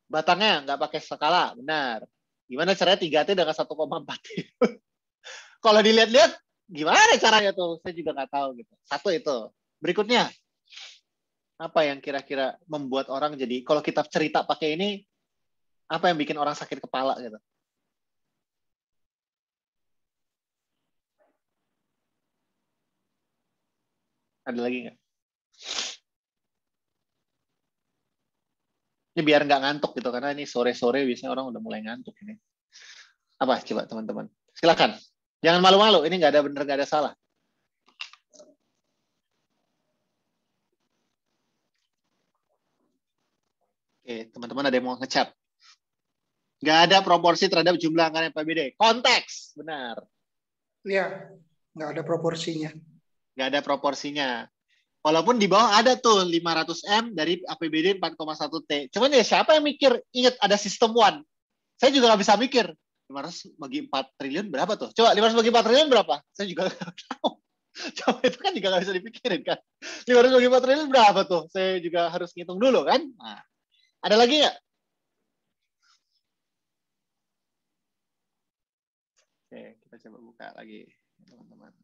Batangnya nggak pakai skala, benar. Gimana caranya 3T dengan 1,4T? Kalau dilihat-lihat, gimana caranya tuh? Saya juga nggak tahu gitu. Satu itu. Berikutnya, apa yang kira-kira membuat orang jadi, kalau kita cerita pakai ini, apa yang bikin orang sakit kepala gitu? Ada lagi nggak? Ini biar nggak ngantuk gitu, karena ini sore-sore biasanya orang udah mulai ngantuk ini. Apa coba teman-teman? Silakan. Jangan malu-malu, ini nggak ada bener, nggak ada salah. Oke, teman-teman ada yang mau ngechat? Nggak ada proporsi terhadap jumlah anggaran APBD. Konteks, benar. Iya, nggak ada proporsinya. Nggak ada proporsinya. Walaupun di bawah ada tuh 500M dari APBD 4,1T. Cuman ya siapa yang mikir? Ingat ada sistem one. Saya juga nggak bisa mikir. 500 bagi 4 triliun berapa tuh? Coba 500 bagi 4 triliun berapa? Saya juga nggak tahu. Coba itu kan juga nggak bisa dipikirin kan. 500 bagi 4 triliun berapa tuh? Saya juga harus ngitung dulu kan. Nah, ada lagi nggak? Oke, kita coba buka lagi teman-teman.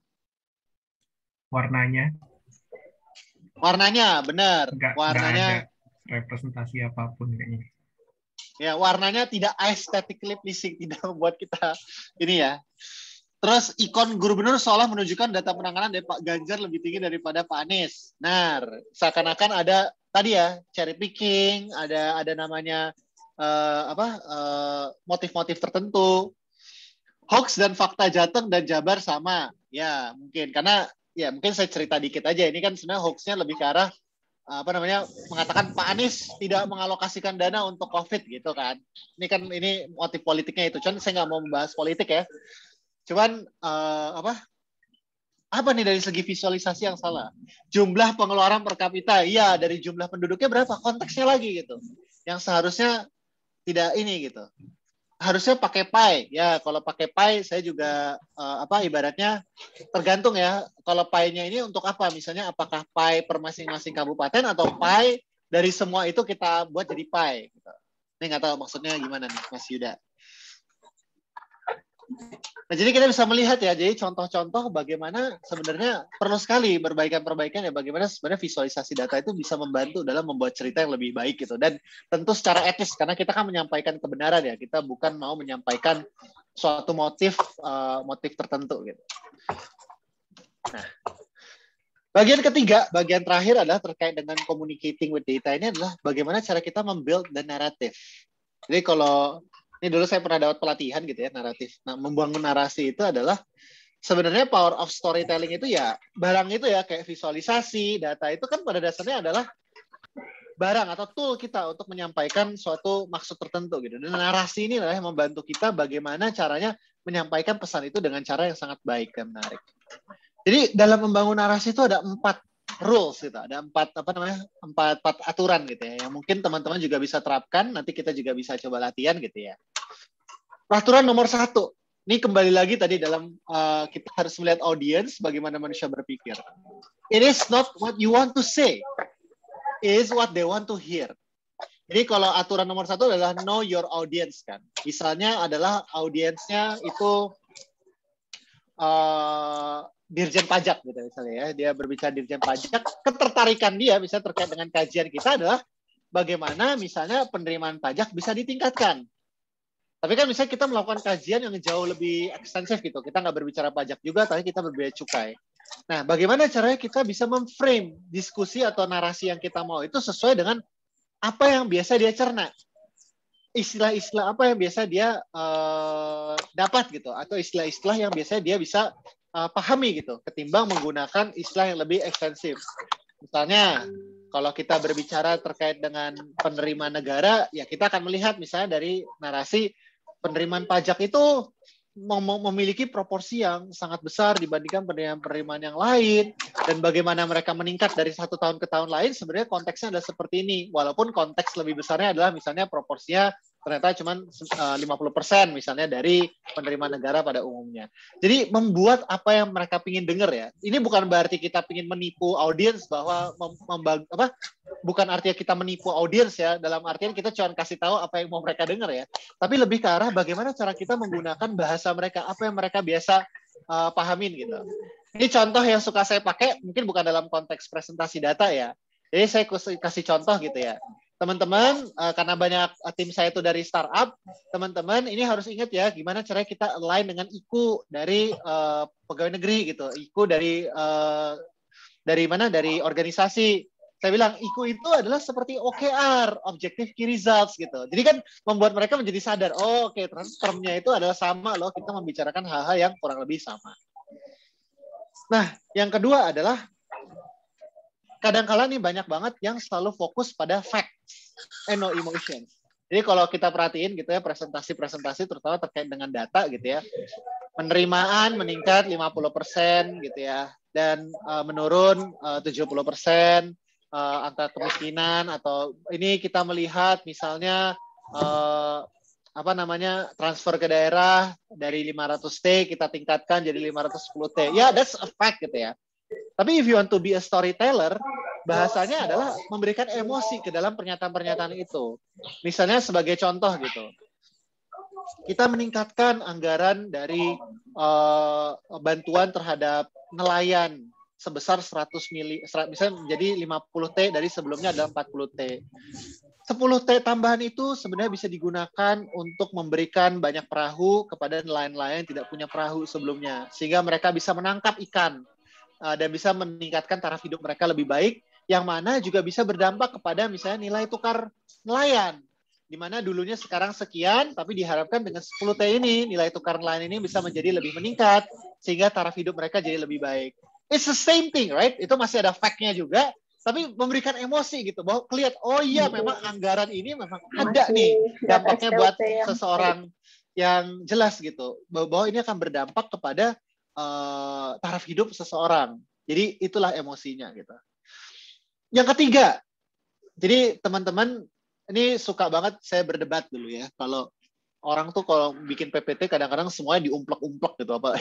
Warnanya benar. Warnanya nggak ada representasi apapun kayaknya. Ya, warnanya tidak aesthetically pleasing, tidak membuat kita ini ya. Terus ikon gubernur seolah menunjukkan data penanganan dari Pak Ganjar lebih tinggi daripada Pak Anies. Nah, seakan-akan ada tadi ya cherry picking, ada namanya motif-motif tertentu. Hoax dan fakta Jateng dan Jabar sama. Ya, mungkin karena ya mungkin saya cerita dikit aja. Ini kan sebenarnya hoaxnya lebih ke arah mengatakan Pak Anies tidak mengalokasikan dana untuk COVID gitu kan. Ini motif politiknya itu. Cuman saya nggak mau membahas politik ya. Cuman apa nih dari segi visualisasi yang salah? Jumlah pengeluaran per kapita, iya dari jumlah penduduknya berapa? Konteksnya lagi gitu. Yang seharusnya tidak ini gitu. Harusnya pakai pie. Ya, kalau pakai pie saya juga ibaratnya tergantung ya. Kalau pie-nya ini untuk apa? Misalnya apakah pie per masing-masing kabupaten atau pie dari semua itu kita buat jadi pie gitu. Ini nggak tahu maksudnya gimana nih Mas Yuda. Nah, jadi kita bisa melihat ya, jadi contoh-contoh bagaimana sebenarnya perlu sekali perbaikan-perbaikan ya, bagaimana sebenarnya visualisasi data itu bisa membantu dalam membuat cerita yang lebih baik gitu. Dan tentu secara etis, karena kita kan menyampaikan kebenaran ya, kita bukan mau menyampaikan suatu motif tertentu gitu. Nah, bagian ketiga, bagian terakhir adalah terkait dengan communicating with data. Ini adalah bagaimana cara kita membuild the narrative. Jadi kalau ini dulu saya pernah dapat pelatihan gitu ya, naratif. Nah, membangun narasi itu adalah sebenarnya power of storytelling itu ya barang itu ya kayak visualisasi, data itu kan pada dasarnya adalah barang atau tool kita untuk menyampaikan suatu maksud tertentu gitu. Dan narasi ini adalah yang membantu kita bagaimana caranya menyampaikan pesan itu dengan cara yang sangat baik dan menarik. Jadi dalam membangun narasi itu ada 4 rules gitu, ada 4 aturan gitu ya, yang mungkin teman-teman juga bisa terapkan, nanti kita juga bisa coba latihan gitu ya. Aturan nomor 1, ini kembali lagi tadi dalam kita harus melihat audience, bagaimana manusia berpikir. It is not what you want to say, it is what they want to hear. Jadi kalau aturan nomor 1 adalah know your audience kan. Misalnya adalah audiensnya itu dirjen pajak gitu misalnya ya, dia berbicara dirjen pajak, ketertarikan dia bisa terkait dengan kajian kita adalah bagaimana misalnya penerimaan pajak bisa ditingkatkan. Tapi kan misalnya kita melakukan kajian yang jauh lebih ekstensif gitu, kita nggak berbicara pajak juga, tapi kita berbicara cukai. Nah, bagaimana caranya kita bisa memframe diskusi atau narasi yang kita mau itu sesuai dengan apa yang biasa dia cerna. Istilah-istilah apa yang biasa dia dapat gitu, atau istilah-istilah yang biasanya dia bisa pahami gitu, ketimbang menggunakan istilah yang lebih ekstensif. Misalnya, kalau kita berbicara terkait dengan penerimaan negara, ya kita akan melihat misalnya dari narasi penerimaan pajak itu memiliki proporsi yang sangat besar dibandingkan penerimaan yang lain, dan bagaimana mereka meningkat dari satu tahun ke tahun lain, sebenarnya konteksnya adalah seperti ini, walaupun konteks lebih besarnya adalah misalnya proporsinya ternyata cuma 50% misalnya dari penerima negara pada umumnya. Jadi membuat apa yang mereka pingin dengar ya. Ini bukan berarti kita pingin menipu audiens bahwa bukan artinya kita menipu audiens ya, dalam artian kita cuma kasih tahu apa yang mau mereka dengar ya. Tapi lebih ke arah bagaimana cara kita menggunakan bahasa mereka, apa yang mereka biasa pahamin gitu. Ini contoh yang suka saya pakai, mungkin bukan dalam konteks presentasi data ya. Jadi saya kasih contoh gitu ya. Teman-teman, karena banyak tim saya itu dari startup, teman-teman ini harus ingat ya, gimana caranya kita align dengan IKU dari pegawai negeri gitu, IKU dari mana? Dari organisasi. Saya bilang IKU itu adalah seperti OKR, Objective Key Results gitu. Jadi kan membuat mereka menjadi sadar, oh oke, termnya itu adalah sama loh, kita membicarakan hal-hal yang kurang lebih sama. Nah, yang kedua adalah kadang-kala nih banyak banget yang selalu fokus pada facts and no emotions. Jadi kalau kita perhatiin gitu ya, presentasi-presentasi terutama terkait dengan data gitu ya, penerimaan meningkat 50% gitu ya, dan menurun 70%, angka kemiskinan, atau ini kita melihat misalnya transfer ke daerah dari 500T kita tingkatkan jadi 510T. Ya, that's a fact gitu ya. Tapi if you want to be a storyteller, bahasanya adalah memberikan emosi ke dalam pernyataan-pernyataan itu. Misalnya sebagai contoh gitu, kita meningkatkan anggaran dari bantuan terhadap nelayan sebesar 100 misalnya menjadi 50T dari sebelumnya adalah 40T. 10T tambahan itu sebenarnya bisa digunakan untuk memberikan banyak perahu kepada nelayan-nelayan yang tidak punya perahu sebelumnya, sehingga mereka bisa menangkap ikan dan bisa meningkatkan taraf hidup mereka lebih baik, yang mana juga bisa berdampak kepada misalnya nilai tukar nelayan, di mana dulunya sekarang sekian, tapi diharapkan dengan 10T ini, nilai tukar nelayan ini bisa menjadi lebih meningkat, sehingga taraf hidup mereka jadi lebih baik. It's the same thing, right? Itu masih ada fact-nya juga, tapi memberikan emosi gitu, bahwa kelihatan, oh iya memang anggaran ini memang ada nih, dampaknya buat seseorang yang jelas gitu, bahwa ini akan berdampak kepada taraf hidup seseorang. Jadi itulah emosinya gitu. Yang ketiga, jadi teman-teman ini suka banget saya berdebat dulu ya. Kalau orang tuh kalau bikin PPT kadang-kadang semuanya diumplek-umplek gitu, apa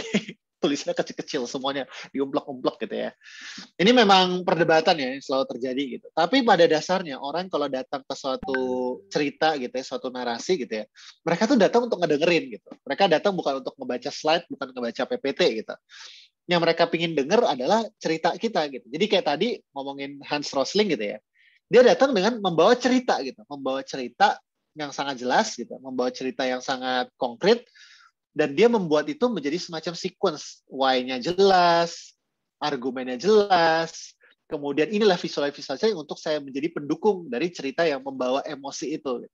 tulisannya kecil-kecil semuanya diumplek-umplek gitu ya. Ini memang perdebatan ya yang selalu terjadi gitu. Tapi pada dasarnya orang kalau datang ke suatu cerita gitu ya, suatu narasi gitu ya, mereka tuh datang untuk ngedengerin gitu. Mereka datang bukan untuk ngebaca slide, bukan ngebaca PPT gitu. Yang mereka pingin denger adalah cerita kita gitu. Jadi kayak tadi ngomongin Hans Rosling gitu ya. Dia datang dengan membawa cerita gitu, membawa cerita yang sangat jelas gitu, membawa cerita yang sangat konkret, dan dia membuat itu menjadi semacam sequence, why-nya jelas, argumennya jelas, kemudian inilah visualisasi untuk saya menjadi pendukung dari cerita yang membawa emosi itu.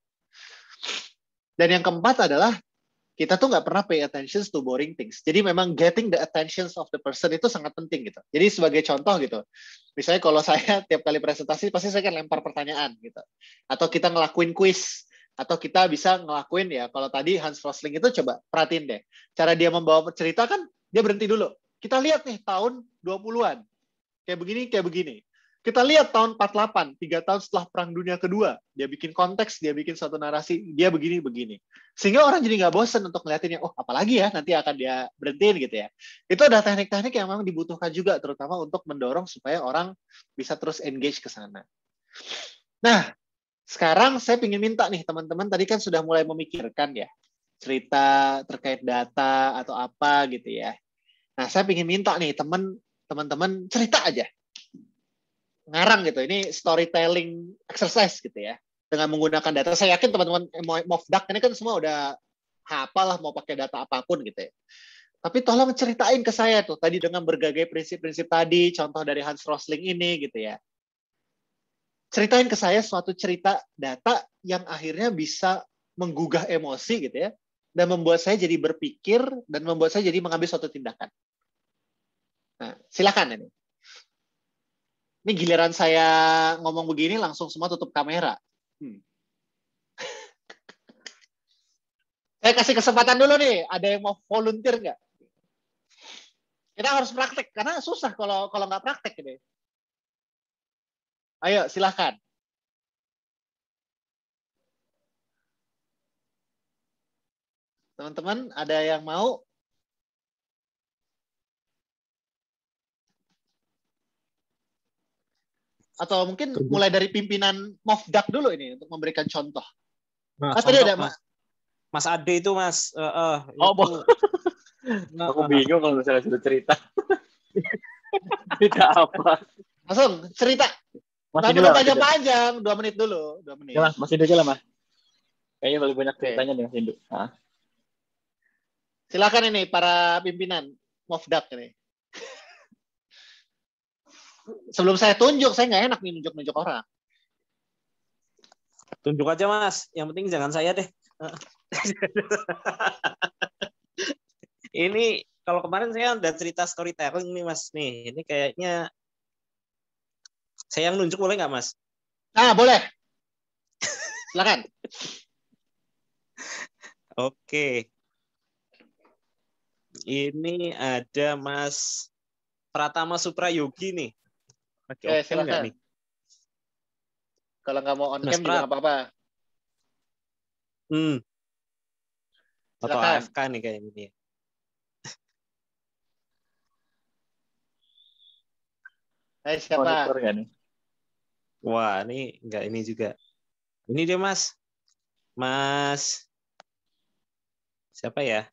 Dan yang keempat adalah kita tuh nggak pernah pay attention to boring things. Jadi memang getting the attention of the person itu sangat penting gitu. Jadi sebagai contoh gitu, misalnya kalau saya tiap kali presentasi pasti saya kan lempar pertanyaan gitu, atau kita ngelakuin quiz, atau kita bisa ngelakuin ya, kalau tadi Hans Rosling itu coba perhatiin deh, cara dia membawa cerita kan dia berhenti dulu. Kita lihat nih tahun 20-an, kayak begini. Kita lihat tahun 48, 3 tahun setelah Perang Dunia Kedua, dia bikin konteks, dia bikin suatu narasi, dia begini. Sehingga orang jadi nggak bosen untuk ngeliatinnya, oh apalagi ya, nanti akan dia berhentiin gitu ya. Itu ada teknik-teknik yang memang dibutuhkan juga, terutama untuk mendorong supaya orang bisa terus engage ke sana. Nah, sekarang saya ingin minta nih, teman-teman tadi kan sudah mulai memikirkan ya, cerita terkait data atau apa gitu ya. Nah, saya ingin minta nih, teman-teman cerita aja. Ngarang gitu, ini storytelling exercise gitu ya, dengan menggunakan data. Saya yakin teman-teman Mofdak ini kan semua udah hafal lah mau pakai data apapun gitu ya. Tapi tolong ceritain ke saya tuh tadi dengan berbagai prinsip-prinsip tadi, contoh dari Hans Rosling ini gitu ya. Ceritain ke saya suatu cerita data yang akhirnya bisa menggugah emosi gitu ya, dan membuat saya jadi berpikir dan membuat saya jadi mengambil suatu tindakan. Nah, silakan ini. Ini giliran saya ngomong begini langsung semua tutup kamera. Saya kasih kesempatan dulu nih, ada yang mau volunteer nggak? Kita harus praktek, karena susah kalau nggak praktek ini. Ayo, silahkan. Teman-teman, ada yang mau? Atau mungkin mulai dari pimpinan Mofdak dulu ini untuk memberikan contoh. Nah, Tadi contoh, ada Mas Ade itu, Mas. Oh, aku bingung kalau misalnya sudah cerita. Cerita apa? Langsung cerita. Masih Nggak dulu. perlu panjang, 2 menit dulu. 2 menit. Ya, Mas, masih dulu lah, Mas. Kayaknya lebih banyak ceritanya nih, Mas Hindu. Nah. Silakan ini para pimpinan Mofdak ini. Sebelum saya tunjuk, saya nggak enak nih nunjuk-nunjuk orang. Tunjuk aja, Mas. Yang penting jangan saya deh. Ini kalau kemarin saya udah cerita storytelling nih, Mas. Nih, ini kayaknya saya yang nunjuk boleh nggak, Mas? Nah, boleh. Silakan. Oke. Ini ada Mas Pratama Suprayogi nih. Oke, silakan. nggak nih? Kalau nggak mau on Mas cam juga nggak apa-apa. Atau Silakan. AFK nih kayak gini. Siapa? Monitor nggak nih? Wah, ini nggak ini juga. Ini dia, Mas. Mas siapa ya?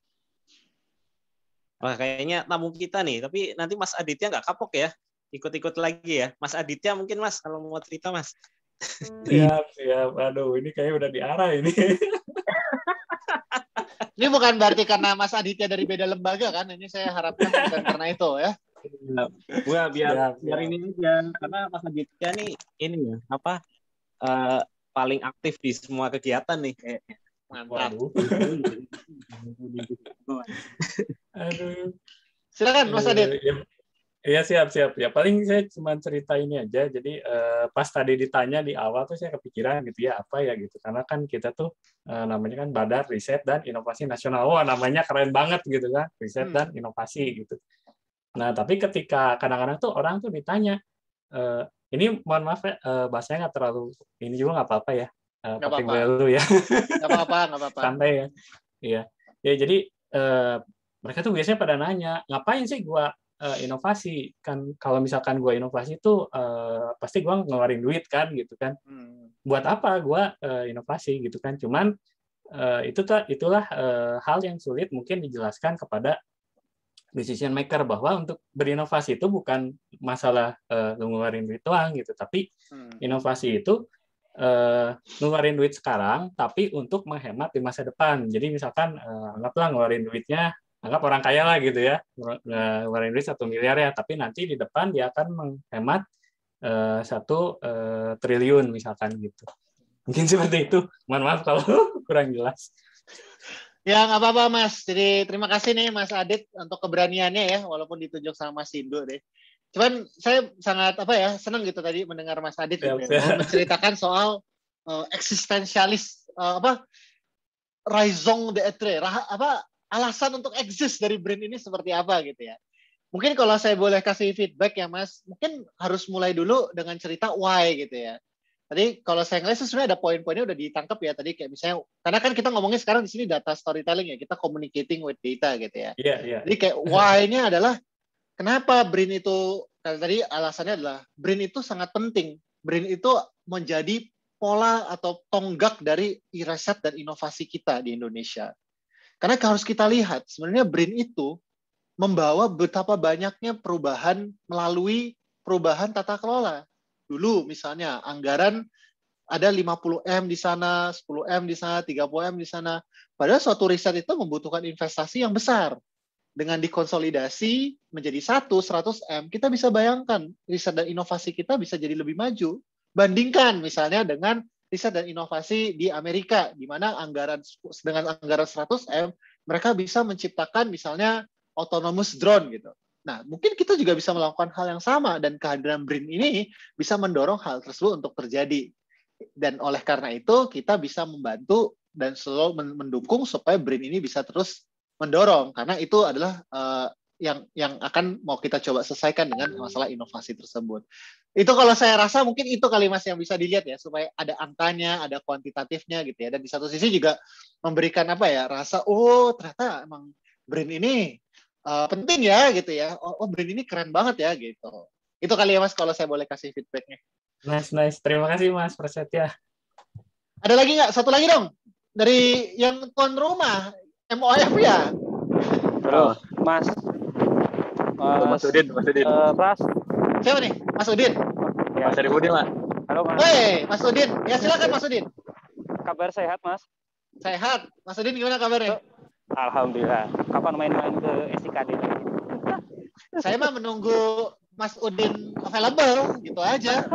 Wah, kayaknya tamu kita nih. Tapi nanti Mas Aditya nggak kapok ya? Ikut-ikut lagi ya. Mas Aditya mungkin, Mas, kalau mau cerita, Mas. Siap. Aduh, ini kayaknya udah diarah ini. Ini bukan berarti karena Mas Aditya dari beda lembaga kan? Ini saya harapkan bukan karena itu ya. Gua biar Siap. ini aja, karena Mas Aditya nih ini ya paling aktif di semua kegiatan nih kayaknya. Mantap. Aduh. Silakan Mas Adit. Iya, siap. Ya paling saya cuma cerita ini aja. Jadi pas tadi ditanya di awal tuh saya kepikiran gitu ya, apa ya gitu. Karena kan kita tuh namanya kan Badan Riset dan Inovasi Nasional. Wah, namanya keren banget gitu kan, riset dan inovasi gitu. Nah, tapi ketika kadang-kadang tuh orang tuh ditanya, ini mohon maaf ya, bahasanya nggak terlalu, ini juga nggak apa-apa ya. Tapi gue dulu ya. Nggak apa-apa. Santai ya. Iya. Ya, jadi mereka tuh biasanya pada nanya, ngapain sih gue inovasi? Kan kalau misalkan gue inovasi tuh pasti gue ngeluarin duit kan gitu kan. Buat apa gue inovasi gitu kan? Cuman itulah hal yang sulit mungkin dijelaskan kepada decision maker, bahwa untuk berinovasi itu bukan masalah ngeluarin duit doang gitu, tapi inovasi itu ngeluarin duit sekarang tapi untuk menghemat di masa depan. Jadi misalkan anggaplah ngeluarin duitnya, anggap orang kaya lah gitu ya, ngeluarin duit 1 miliar ya, tapi nanti di depan dia akan menghemat 1 triliun misalkan gitu. Mungkin seperti itu. Mohon maaf kalau kurang jelas. Ya, nggak apa-apa, Mas. Jadi terima kasih nih Mas Adit untuk keberaniannya ya, walaupun ditunjuk sama Mas Hindu deh. Cuman saya sangat senang gitu tadi mendengar Mas Adit gitu, menceritakan soal eksistensialis raison d'être, alasan untuk eksis dari brand ini seperti apa gitu ya. Mungkin kalau saya boleh kasih feedback ya Mas, mungkin harus mulai dulu dengan cerita why gitu ya. Tadi kalau saya ngeliat sebenarnya ada poin-poinnya udah ditangkap ya tadi, kayak misalnya, karena kan kita ngomongin sekarang di sini data storytelling ya, kita communicating with data gitu ya. Iya. Jadi kayak why-nya adalah kenapa brand itu, tadi alasannya adalah brand itu sangat penting. Brand itu menjadi pola atau tonggak dari riset dan inovasi kita di Indonesia. Karena harus kita lihat, sebenarnya brand itu membawa betapa banyaknya perubahan melalui perubahan tata kelola. Dulu misalnya anggaran ada 50M di sana, 10M di sana, 30M di sana. Padahal suatu riset itu membutuhkan investasi yang besar. Dengan dikonsolidasi menjadi 100M, kita bisa bayangkan riset dan inovasi kita bisa jadi lebih maju. Bandingkan misalnya dengan riset dan inovasi di Amerika, di mana dengan anggaran 100M, mereka bisa menciptakan misalnya autonomous drone gitu. Nah, mungkin kita juga bisa melakukan hal yang sama, dan kehadiran BRIN ini bisa mendorong hal tersebut untuk terjadi. Dan oleh karena itu, kita bisa membantu dan selalu mendukung supaya BRIN ini bisa terus mendorong, karena itu adalah yang akan mau kita coba selesaikan dengan masalah inovasi tersebut. Itu kalau saya rasa mungkin itu kali Mas yang bisa dilihat ya, supaya ada angkanya, ada kuantitatifnya gitu ya. Dan di satu sisi juga memberikan apa ya, rasa oh ternyata emang brand ini penting ya gitu ya. Oh brand ini keren banget ya gitu. Itu kali ya Mas kalau saya boleh kasih feedbacknya. Nice. Terima kasih Mas Prasetya. Ada lagi nggak? Satu lagi dong. Dari yang tuan rumah, MOF ya. Halo, Mas Udin. Pras. Siapa nih? Mas Udin. Ya. Mas Udin lah. Halo, Mas. Hei, Mas Udin. Ya silakan Mas Udin. Kabar sehat, Mas? Sehat. Mas Udin gimana kabarnya? Alhamdulillah. Kapan main-main ke SIKD lagi? Saya mah menunggu Mas Udin available, gitu aja.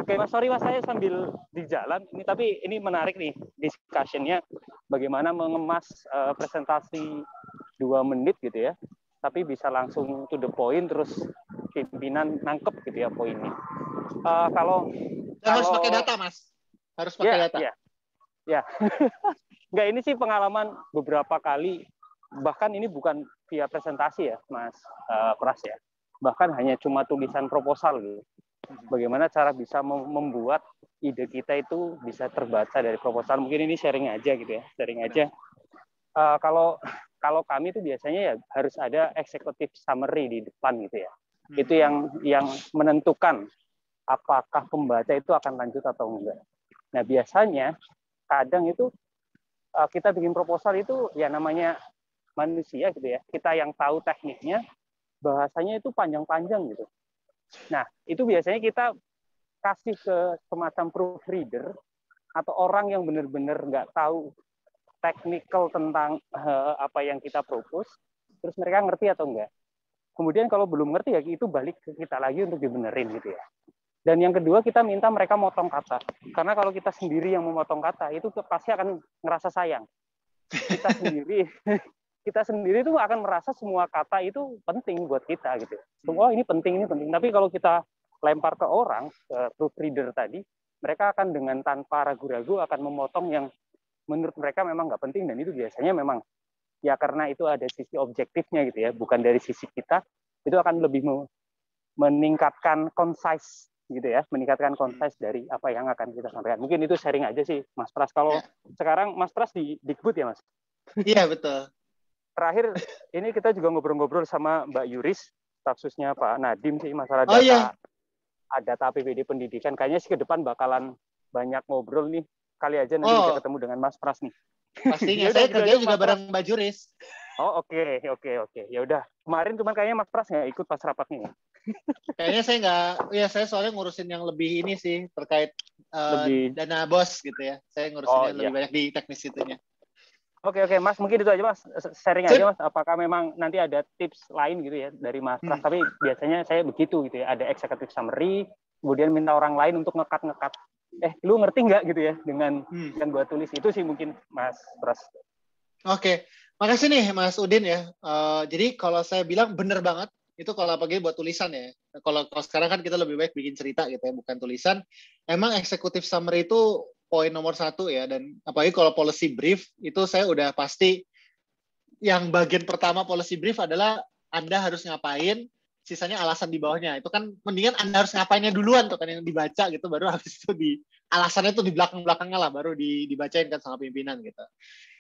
Oke, Mas, sorry Mas, saya sambil di jalan ini, tapi ini menarik nih discussion-nya, bagaimana mengemas presentasi 2 menit gitu ya, tapi bisa langsung to the point, terus pimpinan nangkep gitu ya poinnya. Kalau harus pakai data, Mas. Harus pakai data. Ya. Enggak, ini sih pengalaman beberapa kali, bahkan ini bukan via presentasi ya, Mas Pras ya, bahkan hanya cuma tulisan proposal gitu. Bagaimana cara bisa membuat ide kita itu bisa terbaca dari proposal. Mungkin ini sharing aja gitu ya, sharing aja. Kalau kami itu biasanya ya harus ada executive summary di depan gitu ya. Itu yang menentukan apakah pembaca itu akan lanjut atau enggak. Nah biasanya kadang itu kita bikin proposal itu ya namanya manusia gitu ya. Kita yang tahu tekniknya, bahasanya itu panjang-panjang gitu. Nah, itu biasanya kita kasih ke semacam proofreader atau orang yang benar-benar nggak tahu technical tentang apa yang kita propose, terus mereka ngerti atau enggak. Kemudian kalau belum ngerti ya itu balik ke kita lagi untuk dibenerin gitu ya. Dan yang kedua kita minta mereka motong kata. Karena kalau kita sendiri yang memotong kata itu pasti akan ngerasa sayang. Kita sendiri itu akan merasa semua kata itu penting buat kita gitu. Semua ini penting. Tapi kalau kita lempar ke orang, ke proofreader tadi, mereka akan dengan tanpa ragu-ragu akan memotong yang menurut mereka memang nggak penting, dan itu biasanya memang ya karena itu ada sisi objektifnya gitu ya, bukan dari sisi kita, itu akan lebih meningkatkan concise gitu ya, meningkatkan concise dari apa yang akan kita sampaikan. Mungkin itu sharing aja sih, Mas Pras. Kalau sekarang Mas Pras di Dikbud ya, Mas? Iya, betul. Terakhir, ini kita juga ngobrol-ngobrol sama Mbak Yuris, staf susnya Pak Nadiem sih, masalah data, data APBD pendidikan. Kayaknya sih ke depan bakalan banyak ngobrol nih. Kali aja nanti bisa ketemu dengan Mas Pras nih. Pastinya, saya kerja juga bareng Mbak Yuris. Oh, oke. Ya udah. Kemarin cuman kayaknya Mas Pras nggak ikut pas rapatnya. Kayaknya saya nggak, ya saya soalnya ngurusin yang lebih ini sih, terkait dana BOS gitu ya. Saya ngurusinnya lebih banyak di teknis itunya. Oke, Mas, mungkin itu aja Mas, sharing aja Mas, apakah memang nanti ada tips lain gitu ya dari Mas Pras, tapi biasanya saya begitu gitu ya, ada executive summary, kemudian minta orang lain untuk ngekat, lu ngerti nggak gitu ya dengan yang gua tulis, itu sih mungkin Mas Pras. Oke, makasih nih Mas Udin ya. Jadi kalau saya bilang bener banget, itu kalau apalagi buat tulisan ya, kalau sekarang kan kita lebih baik bikin cerita gitu ya, bukan tulisan. Emang executive summary itu poin nomor 1 ya, dan apalagi kalau policy brief itu saya udah pasti yang bagian pertama policy brief adalah Anda harus ngapain, sisanya alasan di bawahnya. Itu kan mendingan Anda harus ngapainnya duluan tuh kan yang dibaca gitu, baru habis itu alasannya tuh di belakang-belakangnya lah, baru dibacain kan sama pimpinan gitu.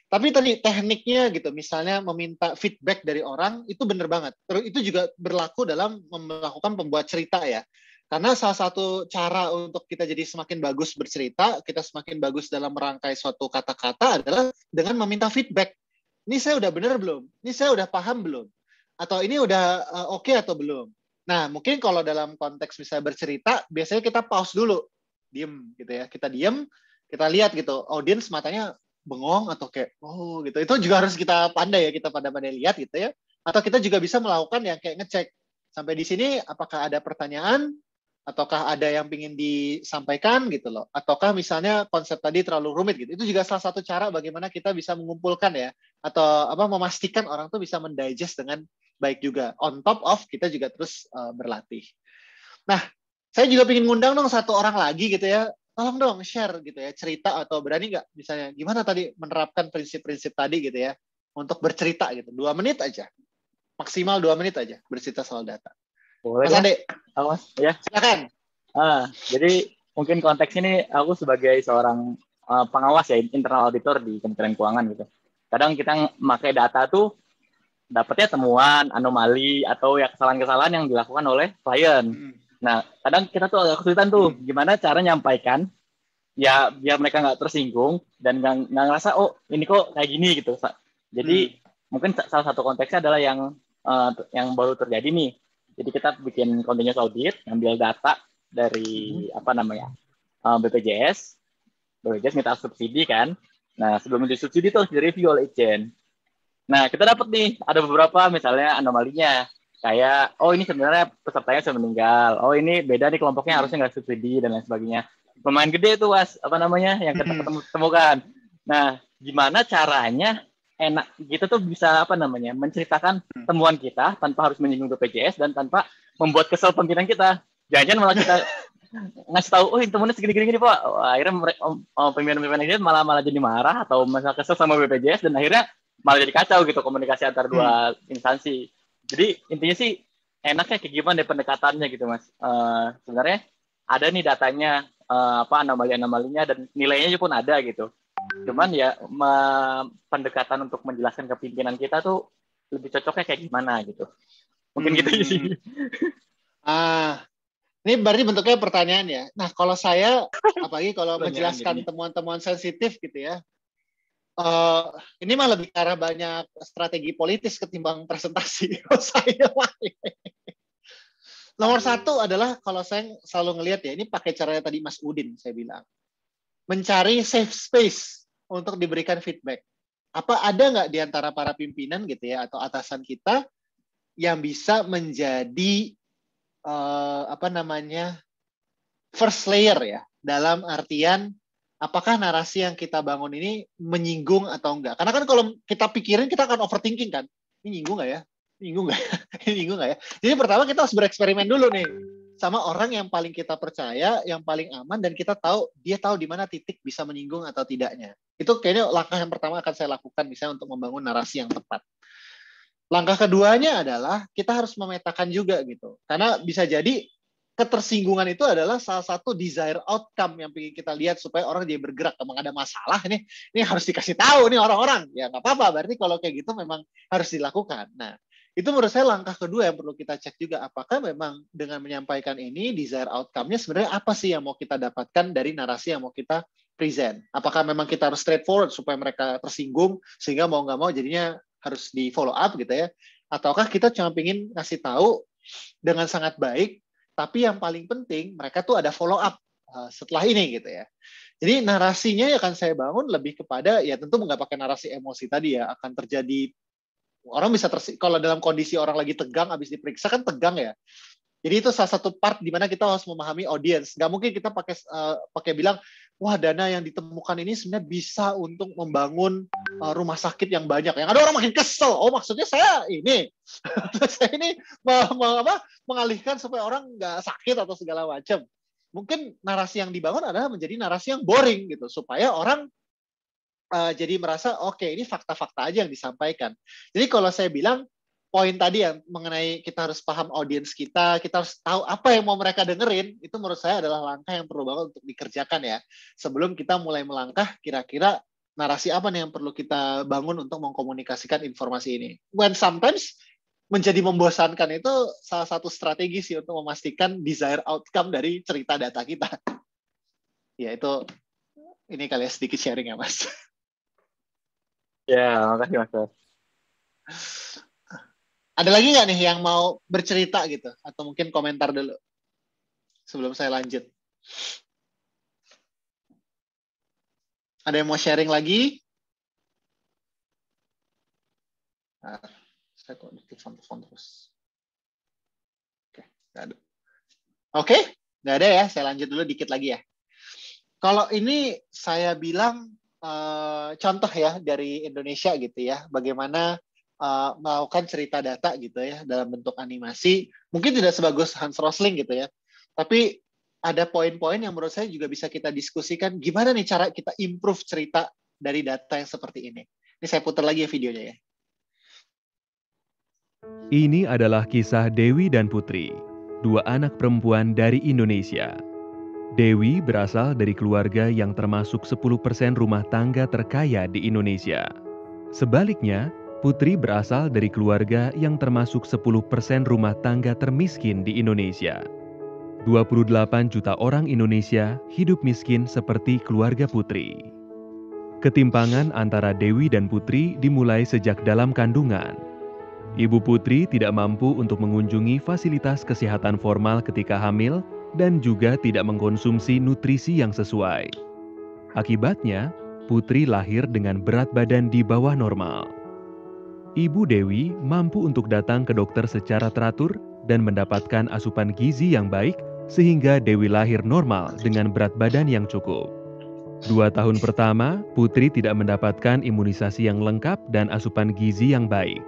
Tapi tadi tekniknya gitu, misalnya meminta feedback dari orang, itu bener banget. Terus itu juga berlaku dalam melakukan pembuat cerita ya. Karena salah satu cara untuk kita jadi semakin bagus bercerita, kita semakin bagus dalam merangkai suatu kata-kata adalah dengan meminta feedback. Ini saya udah bener belum? Ini saya udah paham belum? Atau ini udah oke atau belum? Nah, mungkin kalau dalam konteks misalnya bercerita, biasanya kita pause dulu. Diem gitu ya. Kita diem, kita lihat gitu. Audiens matanya bengong atau kayak, oh gitu. Itu juga harus kita pandai ya, kita pandai lihat gitu ya. Atau kita juga bisa melakukan yang kayak ngecek. Sampai di sini apakah ada pertanyaan? Ataukah ada yang ingin disampaikan gitu loh, ataukah misalnya konsep tadi terlalu rumit gitu. Itu juga salah satu cara bagaimana kita bisa mengumpulkan ya, atau memastikan orang tuh bisa mendigest dengan baik juga. On top of kita juga terus berlatih. Nah, saya juga ingin ngundang dong satu orang lagi gitu ya, tolong dong share gitu ya, cerita atau berani nggak misalnya gimana tadi menerapkan prinsip-prinsip tadi gitu ya, untuk bercerita gitu, 2 menit aja, maksimal 2 menit aja bercerita soal data. Boleh Mas Mas. Ade, Mas. Ya. silakan. Jadi mungkin konteks ini aku sebagai seorang pengawas ya, internal auditor di Kementerian Keuangan gitu. Kadang kita memakai data tuh dapatnya temuan, anomali, atau ya kesalahan-kesalahan yang dilakukan oleh klien. Nah, kadang kita tuh agak kesulitan tuh, gimana cara nyampaikan, ya biar mereka nggak tersinggung, dan nggak ngerasa, oh ini kok kayak gini gitu. Jadi, mungkin salah satu konteksnya adalah yang baru terjadi nih. Jadi kita bikin continuous audit, ngambil data dari, BPJS minta subsidi kan. Nah, sebelum disubsidi tuh harus direview oleh Ijen. Nah, kita dapat nih, ada beberapa misalnya anomalinya. Kayak, oh ini sebenarnya pesertanya sudah meninggal. Oh ini beda nih kelompoknya, harusnya nggak subsidi, dan lain sebagainya. Lumayan gede tuh, yang kita temukan. Nah, gimana caranya kita tuh bisa, menceritakan temuan kita tanpa harus menyinggung BPJS dan tanpa membuat kesel pimpinan kita. Jangan-jangan malah kita ngasih tahu, oh temennya segini-gini Pak. Akhirnya pimpinan-pimpinan ini malah jadi marah atau masalah kesel sama BPJS, dan akhirnya malah jadi kacau gitu komunikasi antar dua instansi. Jadi intinya sih enaknya kayak gimana deh pendekatannya gitu Mas. Sebenarnya ada nih datanya, anomali-anomalinya, dan nilainya pun ada gitu. Cuman ya pendekatan untuk menjelaskan ke pimpinan kita tuh lebih cocoknya kayak gimana gitu. Mungkin gitu sih. Ini berarti bentuknya pertanyaan ya. Nah, kalau saya, apalagi kalau menjelaskan temuan-temuan sensitif gitu ya, ini mah lebih ke arah banyak strategi politis ketimbang presentasi. Saya nomor satu adalah, kalau saya selalu ngelihat ya, ini pakai caranya tadi Mas Udin, saya bilang. Mencari safe space untuk diberikan feedback. Apa ada nggak di antara para pimpinan gitu ya, atau atasan kita, yang bisa menjadi first layer ya, dalam artian apakah narasi yang kita bangun ini menyinggung atau enggak. Karena kan kalau kita pikirin, kita akan overthinking kan. Ini nyinggung nggak ya? Nyinggung nggak ya? Ini nyinggung nggak ya? Jadi pertama kita harus bereksperimen dulu nih sama orang yang paling kita percaya, yang paling aman, dan kita tahu dia tahu di mana titik bisa menyinggung atau tidaknya. Itu kayaknya langkah yang pertama akan saya lakukan misalnya untuk membangun narasi yang tepat. Langkah keduanya adalah kita harus memetakan juga gitu. Karena bisa jadi ketersinggungan itu adalah salah satu desire outcome yang ingin kita lihat supaya orang dia bergerak. Emang ada masalah ini harus dikasih tahu nih orang-orang. Ya nggak apa-apa, berarti kalau kayak gitu memang harus dilakukan. Nah, itu menurut saya langkah kedua yang perlu kita cek juga. Apakah memang dengan menyampaikan ini, desire outcome-nya sebenarnya apa sih yang mau kita dapatkan dari narasi yang mau kita present. Apakah memang kita harus straightforward supaya mereka tersinggung, sehingga mau nggak mau jadinya harus di follow up gitu ya. Ataukah kita cuma pengen ngasih tahu dengan sangat baik, tapi yang paling penting mereka tuh ada follow up setelah ini gitu ya. Jadi narasinya yang akan saya bangun lebih kepada, ya tentu nggak pakai narasi emosi tadi ya, akan terjadi orang bisa kalau dalam kondisi orang lagi tegang habis diperiksa kan tegang ya. Jadi itu salah satu part di mana kita harus memahami audience. Nggak mungkin kita pakai bilang, wah dana yang ditemukan ini sebenarnya bisa untuk membangun rumah sakit yang banyak. Yang ada orang makin kesel. Oh maksudnya saya ini, saya ini mengalihkan supaya orang nggak sakit atau segala macam. Mungkin narasi yang dibangun adalah menjadi narasi yang boring gitu, supaya orang jadi merasa oke, ini fakta-fakta aja yang disampaikan. Jadi kalau saya bilang poin tadi yang mengenai kita harus paham audiens kita harus tahu apa yang mau mereka dengerin, itu menurut saya adalah langkah yang perlu banget untuk dikerjakan ya. Sebelum kita mulai melangkah, kira-kira narasi apa nih yang perlu kita bangun untuk mengkomunikasikan informasi ini. When sometimes menjadi membosankan itu salah satu strategi sih untuk memastikan desired outcome dari cerita data kita. Ya itu, ini kalian sedikit sharing ya Mas. Ya, makasih Mas. Ada lagi nggak nih yang mau bercerita gitu? Atau mungkin komentar dulu sebelum saya lanjut. Ada yang mau sharing lagi? Saya kok telepon terus. Oke, nggak ada ya. Saya lanjut dulu dikit lagi ya. Kalau ini saya bilang contoh ya dari Indonesia gitu ya. Bagaimana melakukan cerita data gitu ya dalam bentuk animasi, mungkin tidak sebagus Hans Rosling gitu ya, tapi ada poin-poin yang menurut saya juga bisa kita diskusikan gimana nih cara kita improve cerita dari data yang seperti ini. Ini saya putar lagi ya videonya ya. Ini adalah kisah Dewi dan Putri. 2 anak perempuan dari Indonesia. Dewi berasal dari keluarga yang termasuk 10% rumah tangga terkaya di Indonesia. Sebaliknya, Putri berasal dari keluarga yang termasuk 10% rumah tangga termiskin di Indonesia. 28 juta orang Indonesia hidup miskin seperti keluarga Putri. Ketimpangan antara Dewi dan Putri dimulai sejak dalam kandungan. Ibu Putri tidak mampu untuk mengunjungi fasilitas kesehatan formal ketika hamil dan juga tidak mengkonsumsi nutrisi yang sesuai. Akibatnya, Putri lahir dengan berat badan di bawah normal. Ibu Dewi mampu untuk datang ke dokter secara teratur dan mendapatkan asupan gizi yang baik sehingga Dewi lahir normal dengan berat badan yang cukup. 2 tahun pertama, Putri tidak mendapatkan imunisasi yang lengkap dan asupan gizi yang baik.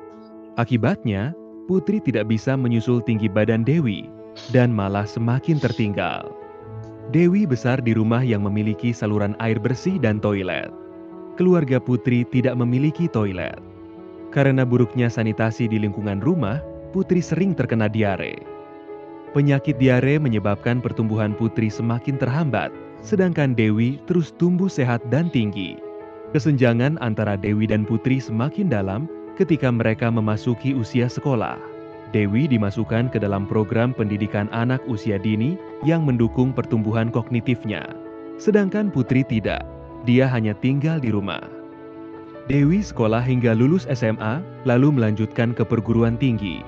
Akibatnya, Putri tidak bisa menyusul tinggi badan Dewi dan malah semakin tertinggal. Dewi besar di rumah yang memiliki saluran air bersih dan toilet. Keluarga Putri tidak memiliki toilet. Karena buruknya sanitasi di lingkungan rumah, Putri sering terkena diare. Penyakit diare menyebabkan pertumbuhan Putri semakin terhambat, sedangkan Dewi terus tumbuh sehat dan tinggi. Kesenjangan antara Dewi dan Putri semakin dalam ketika mereka memasuki usia sekolah. Dewi dimasukkan ke dalam program pendidikan anak usia dini yang mendukung pertumbuhan kognitifnya. Sedangkan Putri tidak, dia hanya tinggal di rumah. Dewi sekolah hingga lulus SMA, lalu melanjutkan ke perguruan tinggi.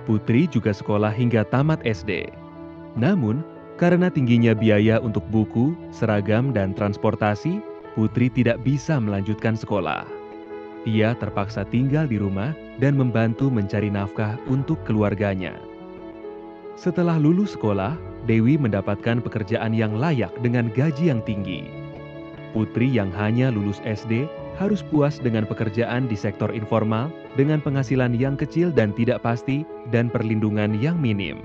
Putri juga sekolah hingga tamat SD. Namun, karena tingginya biaya untuk buku, seragam, dan transportasi, Putri tidak bisa melanjutkan sekolah. Ia terpaksa tinggal di rumah dan membantu mencari nafkah untuk keluarganya. Setelah lulus sekolah, Dewi mendapatkan pekerjaan yang layak dengan gaji yang tinggi. Putri yang hanya lulus SD harus puas dengan pekerjaan di sektor informal dengan penghasilan yang kecil dan tidak pasti dan perlindungan yang minim.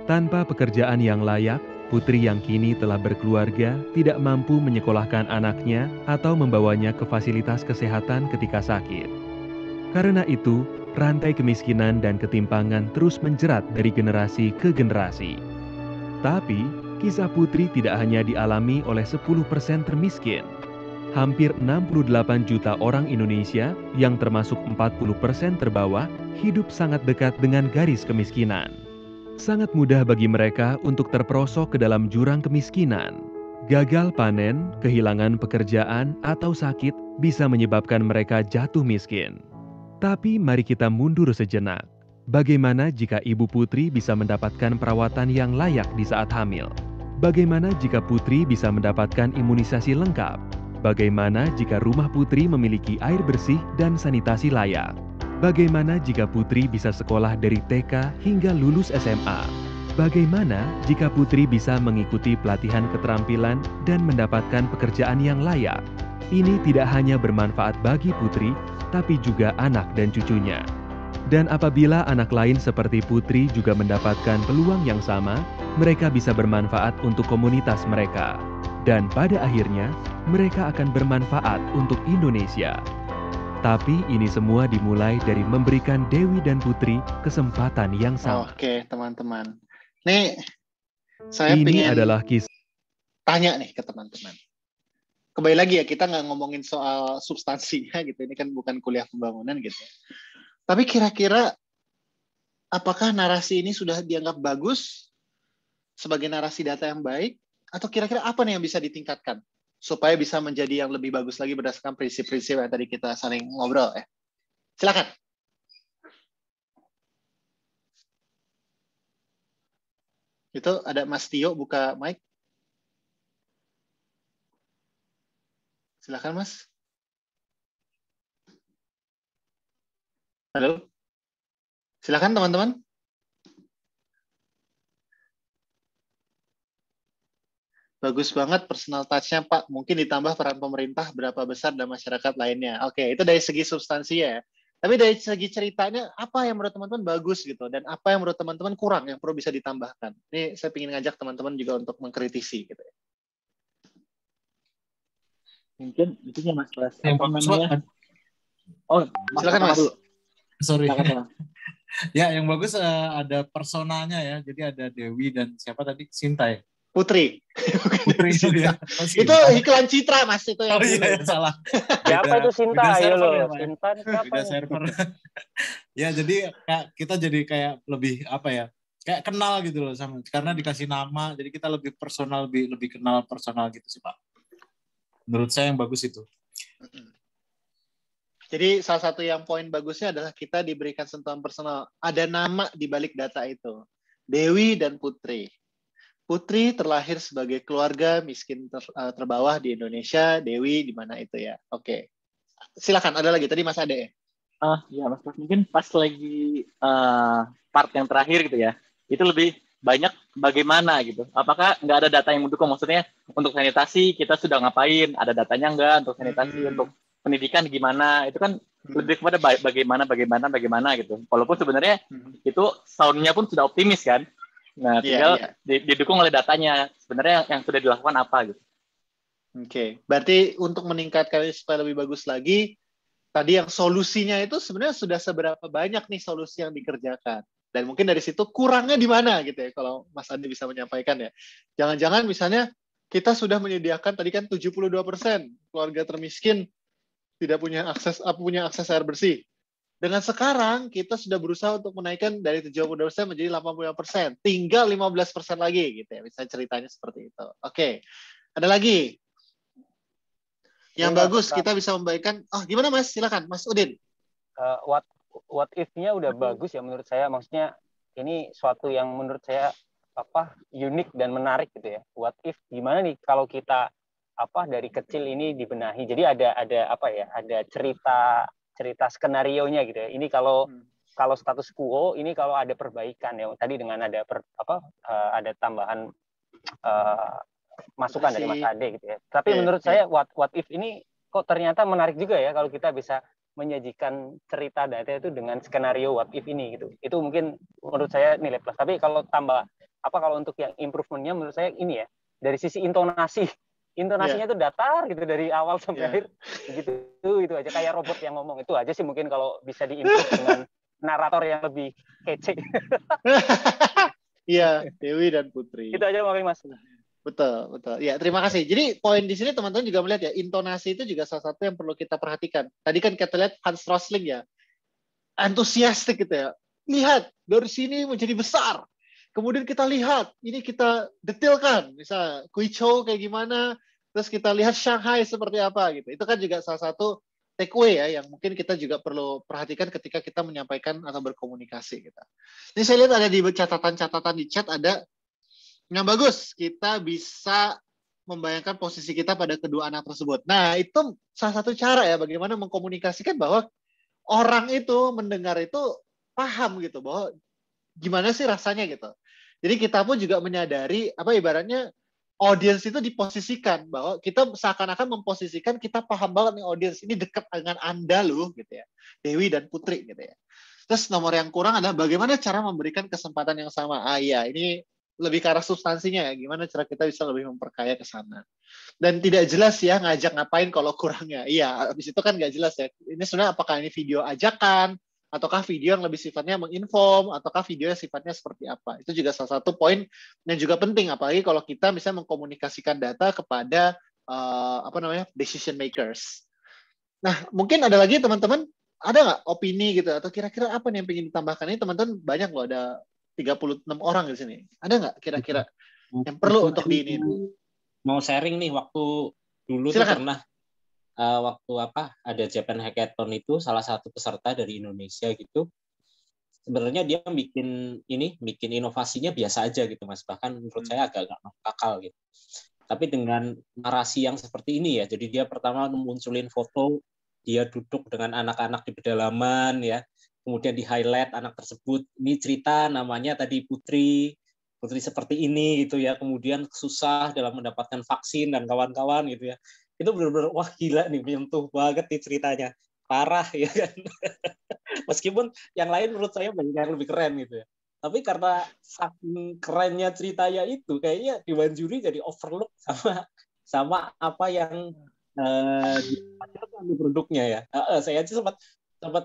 Tanpa pekerjaan yang layak, Putri yang kini telah berkeluarga tidak mampu menyekolahkan anaknya atau membawanya ke fasilitas kesehatan ketika sakit. Karena itu, rantai kemiskinan dan ketimpangan terus menjerat dari generasi ke generasi. Tapi, kisah Putri tidak hanya dialami oleh 10% termiskin. Hampir 68 juta orang Indonesia yang termasuk 40% terbawah hidup sangat dekat dengan garis kemiskinan. Sangat mudah bagi mereka untuk terperosok ke dalam jurang kemiskinan. Gagal panen, kehilangan pekerjaan, atau sakit bisa menyebabkan mereka jatuh miskin. Tapi mari kita mundur sejenak. Bagaimana jika Ibu Putri bisa mendapatkan perawatan yang layak di saat hamil? Bagaimana jika Putri bisa mendapatkan imunisasi lengkap? Bagaimana jika rumah Putri memiliki air bersih dan sanitasi layak? Bagaimana jika Putri bisa sekolah dari TK hingga lulus SMA? Bagaimana jika Putri bisa mengikuti pelatihan keterampilan dan mendapatkan pekerjaan yang layak? Ini tidak hanya bermanfaat bagi Putri, tapi juga anak dan cucunya. Dan apabila anak lain seperti Putri juga mendapatkan peluang yang sama, mereka bisa bermanfaat untuk komunitas mereka. Dan pada akhirnya, mereka akan bermanfaat untuk Indonesia. Tapi ini semua dimulai dari memberikan Dewi dan Putri kesempatan yang sama. Oke, teman-teman. Nih, saya ini pengen adalah kisah. Tanya nih ke teman-teman. Kembali lagi ya, kita nggak ngomongin soal substansinya gitu. Ini kan bukan kuliah pembangunan gitu. Tapi kira-kira apakah narasi ini sudah dianggap bagus sebagai narasi data yang baik? Atau kira-kira apa nih yang bisa ditingkatkan supaya bisa menjadi yang lebih bagus lagi berdasarkan prinsip-prinsip yang tadi kita saling ngobrol ya? Silakan. Itu ada Mas Tio buka mic. Silakan Mas. Halo. Silakan teman-teman. Bagus banget personal touch-nya Pak. Mungkin ditambah peran pemerintah berapa besar dan masyarakat lainnya. Oke, itu dari segi substansinya ya. Tapi dari segi ceritanya, apa yang menurut teman-teman bagus gitu, dan apa yang menurut teman-teman kurang yang perlu bisa ditambahkan. Ini saya ingin ngajak teman-teman juga untuk mengkritisi gitu ya. Mungkin itu Mas Bas. Yang Apa namanya? Oh, silakan Mas. Sorry. Ya, yang bagus ada personanya ya. Jadi ada Dewi dan siapa tadi? Sinta ya? Putri. Putri ya. Itu iklan Citra, Mas. Itu yang iya, salah. Siapa itu Sinta? Beda Ayo server loh. ya, Pak. Sinta siapa? Beda server. Ya, jadi kita jadi kayak lebih apa ya? Kayak kenal gitu loh sama, karena dikasih nama, jadi kita lebih personal, lebih kenal personal gitu sih, Pak. Menurut saya yang bagus itu. Jadi salah satu yang poin bagusnya adalah kita diberikan sentuhan personal. Ada nama di balik data itu. Dewi dan Putri. Putri terlahir sebagai keluarga miskin terbawah di Indonesia. Dewi di mana itu ya? Oke. Silakan, ada lagi. Tadi Mas Ade. Ya Mas, mungkin pas lagi part yang terakhir gitu ya. Itu lebih banyak bagaimana gitu. Apakah nggak ada data yang mendukung? Maksudnya untuk sanitasi kita sudah ngapain? Ada datanya nggak untuk sanitasi? Untuk pendidikan gimana? Itu kan lebih kepada bagaimana gitu. Walaupun sebenarnya itu sound-nya pun sudah optimis kan. Nah, tinggal didukung oleh datanya. Sebenarnya yang sudah dilakukan apa gitu. Oke. Berarti untuk meningkatkan supaya lebih bagus lagi, tadi yang solusinya itu sebenarnya sudah seberapa banyak nih solusi yang dikerjakan. Dan mungkin dari situ kurangnya di mana gitu ya, kalau Mas Andi bisa menyampaikan ya. Jangan-jangan misalnya kita sudah menyediakan tadi kan 72% keluarga termiskin tidak punya akses air bersih. Dengan sekarang kita sudah berusaha untuk menaikkan dari 72% menjadi 85%. Tinggal 15% lagi gitu ya. Misalnya ceritanya seperti itu. Oke. Ada lagi? Yang bagus kita bisa membaikkan. Gimana Mas? Silakan Mas Udin. What if-nya udah bagus ya menurut saya. Maksudnya ini suatu yang menurut saya unik dan menarik gitu ya. What if gimana nih kalau kita dari kecil ini dibenahi. Jadi ada cerita skenarionya gitu ya. Ini kalau status quo, ini kalau ada perbaikan ya. Tadi dengan ada ada tambahan masukan dari Mas Ade gitu ya. Tapi menurut saya what if ini kok ternyata menarik juga ya kalau kita bisa menyajikan cerita data itu dengan skenario what if ini gitu. Itu mungkin menurut saya nilai plus. Tapi kalau kalau untuk yang improvementnya menurut saya ini ya, dari sisi intonasinya itu datar gitu dari awal sampai akhir gitu itu aja kayak robot yang ngomong. Itu aja sih mungkin kalau bisa diimprove dengan narator yang lebih kece. Iya, Dewi dan Putri. Itu aja mungkin Mas. Betul. Ya, terima kasih. Jadi poin di sini teman-teman juga melihat ya, intonasi itu juga salah satu yang perlu kita perhatikan. Tadi kan kita lihat Hans Rosling ya, antusiastik gitu ya. Lihat, dari sini menjadi besar. Kemudian kita lihat, ini kita detailkan, misalnya Guizhou kayak gimana, terus kita lihat Shanghai seperti apa gitu. Itu kan juga salah satu takeaway ya, yang mungkin kita juga perlu perhatikan ketika kita menyampaikan atau berkomunikasi gitu. Ini saya lihat ada di catatan-catatan di chat ada yang bagus, kita bisa membayangkan posisi kita pada kedua anak tersebut. Nah, itu salah satu cara ya bagaimana mengkomunikasikan bahwa orang itu mendengar itu paham gitu bahwa gimana sih rasanya gitu. Jadi kita pun juga menyadari ibaratnya audiens itu diposisikan bahwa kita seakan-akan memposisikan kita paham banget nih audiens ini dekat dengan Anda loh gitu ya. Dewi dan Putri gitu ya. Terus nomor yang kurang adalah bagaimana cara memberikan kesempatan yang sama. Ini lebih ke arah substansinya ya, gimana cara kita bisa lebih memperkaya ke sana. Dan tidak jelas ya ngajak ngapain kalau kurangnya. Iya, habis itu kan nggak jelas ya. Ini sebenarnya apakah ini video ajakan, ataukah video yang lebih sifatnya menginform, ataukah video yang sifatnya seperti apa. Itu juga salah satu poin yang juga penting, apalagi kalau kita misalnya mengkomunikasikan data kepada decision makers. Nah, mungkin ada lagi teman-teman, ada nggak opini gitu, atau kira-kira apa nih yang ingin ditambahkan? Ini teman-teman banyak loh, ada 36 orang di sini. Ada nggak kira-kira yang perlu untuk diinin? Mau sharing nih, waktu dulu Silakan. tuh pernah waktu ada Japan Hackathon itu salah satu peserta dari Indonesia gitu. Sebenarnya dia bikin inovasinya biasa aja gitu Mas. Bahkan menurut saya agak masuk akal gitu. Tapi dengan narasi yang seperti ini ya. Jadi dia pertama munculin foto dia duduk dengan anak-anak di pedalaman ya. Kemudian di-highlight anak tersebut, ini cerita namanya tadi Putri seperti ini gitu ya, kemudian susah dalam mendapatkan vaksin dan kawan-kawan gitu ya. Itu benar-benar wah gila nih, menyentuh banget nih ceritanya. Parah ya kan. Meskipun yang lain menurut saya banyak yang lebih keren gitu ya. Tapi karena saking kerennya ceritanya itu kayaknya Dewan Juri jadi overlook sama apa yang dihasilkan di produknya ya. Saya aja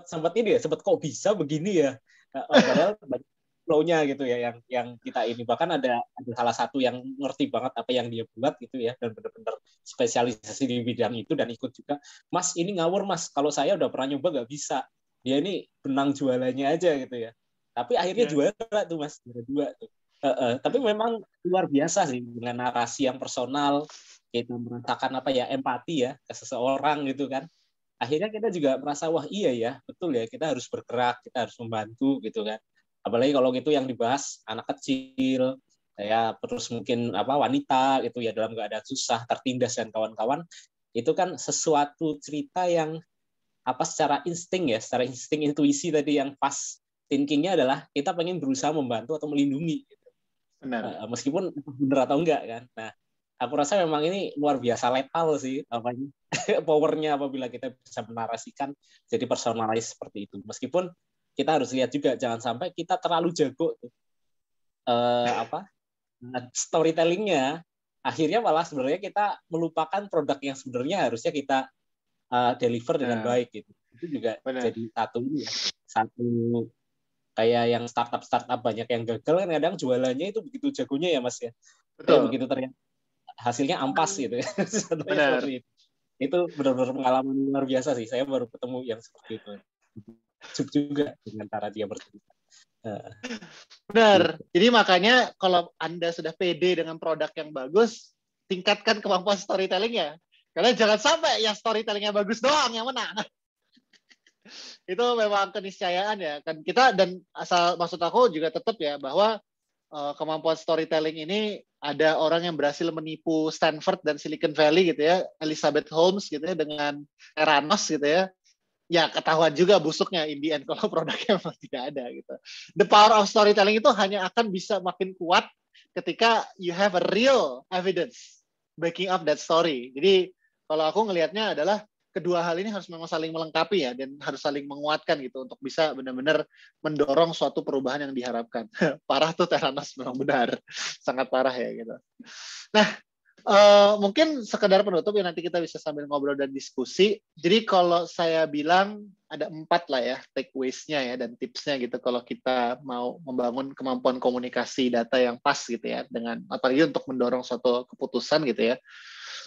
sempat ini ya, sempat kok bisa begini ya. Padahal banyak flow-nya gitu ya yang kita ini, bahkan ada salah satu yang ngerti banget apa yang dia buat gitu ya, dan benar-benar spesialisasi di bidang itu dan ikut juga. Mas ini ngawur Mas, kalau saya udah pernah nyoba nggak bisa, dia ini benang jualannya aja gitu ya, tapi akhirnya juara tuh Mas, juara 2 tuh. Tapi memang luar biasa sih dengan narasi yang personal, kita merasakan apa ya, empati ya ke seseorang gitu kan. Akhirnya kita juga merasa wah iya ya, betul ya, kita harus bergerak, kita harus membantu gitu kan. Apalagi kalau gitu yang dibahas anak kecil, ya terus mungkin apa wanita gitu ya dalam keadaan susah, tertindas dan kawan-kawan, itu kan sesuatu cerita yang apa secara insting intuisi tadi yang pas thinkingnya adalah kita pengen berusaha membantu atau melindungi. Gitu. Benar. Meskipun benar atau enggak kan. Nah, aku rasa memang ini luar biasa letal sih apanya powernya apabila kita bisa menarasikan jadi personalis seperti itu. Meskipun kita harus lihat juga jangan sampai kita terlalu jago storytellingnya, akhirnya malah sebenarnya kita melupakan produk yang sebenarnya harusnya kita deliver dengan baik gitu. Itu juga jadi satu kayak yang startup banyak yang gagal kan kadang jualannya itu begitu jagonya ya Mas ya. Betul. Begitu ternyata hasilnya ampas gitu ya. Benar. Itu benar-benar pengalaman luar biasa sih. Saya baru ketemu yang seperti itu. Juga dengan cara dia bercerita. Benar. Jadi makanya kalau Anda sudah pede dengan produk yang bagus, tingkatkan kemampuan storytelling-nya. Karena jangan sampai yang storytelling-nya bagus doang yang menang. Itu memang keniscayaan ya. Kan kita dan asal maksud aku juga tetap ya bahwa kemampuan storytelling ini ada orang yang berhasil menipu Stanford dan Silicon Valley gitu ya, Elizabeth Holmes gitu ya dengan Theranos gitu ya. Ya ketahuan juga busuknya in the end kalau produknya memang tidak ada gitu. The power of storytelling itu hanya akan bisa makin kuat ketika you have a real evidence backing up that story. Jadi kalau aku ngelihatnya adalah kedua hal ini harus memang saling melengkapi ya dan harus saling menguatkan gitu untuk bisa benar-benar mendorong suatu perubahan yang diharapkan. Parah tuh Theranos memang benar, sangat parah ya gitu. Nah, mungkin sekedar penutup ya nanti kita bisa sambil ngobrol dan diskusi. Jadi kalau saya bilang ada 4 lah ya takeaways-nya ya dan tipsnya gitu kalau kita mau membangun kemampuan komunikasi data yang pas gitu ya dengan apalagi untuk mendorong suatu keputusan gitu ya.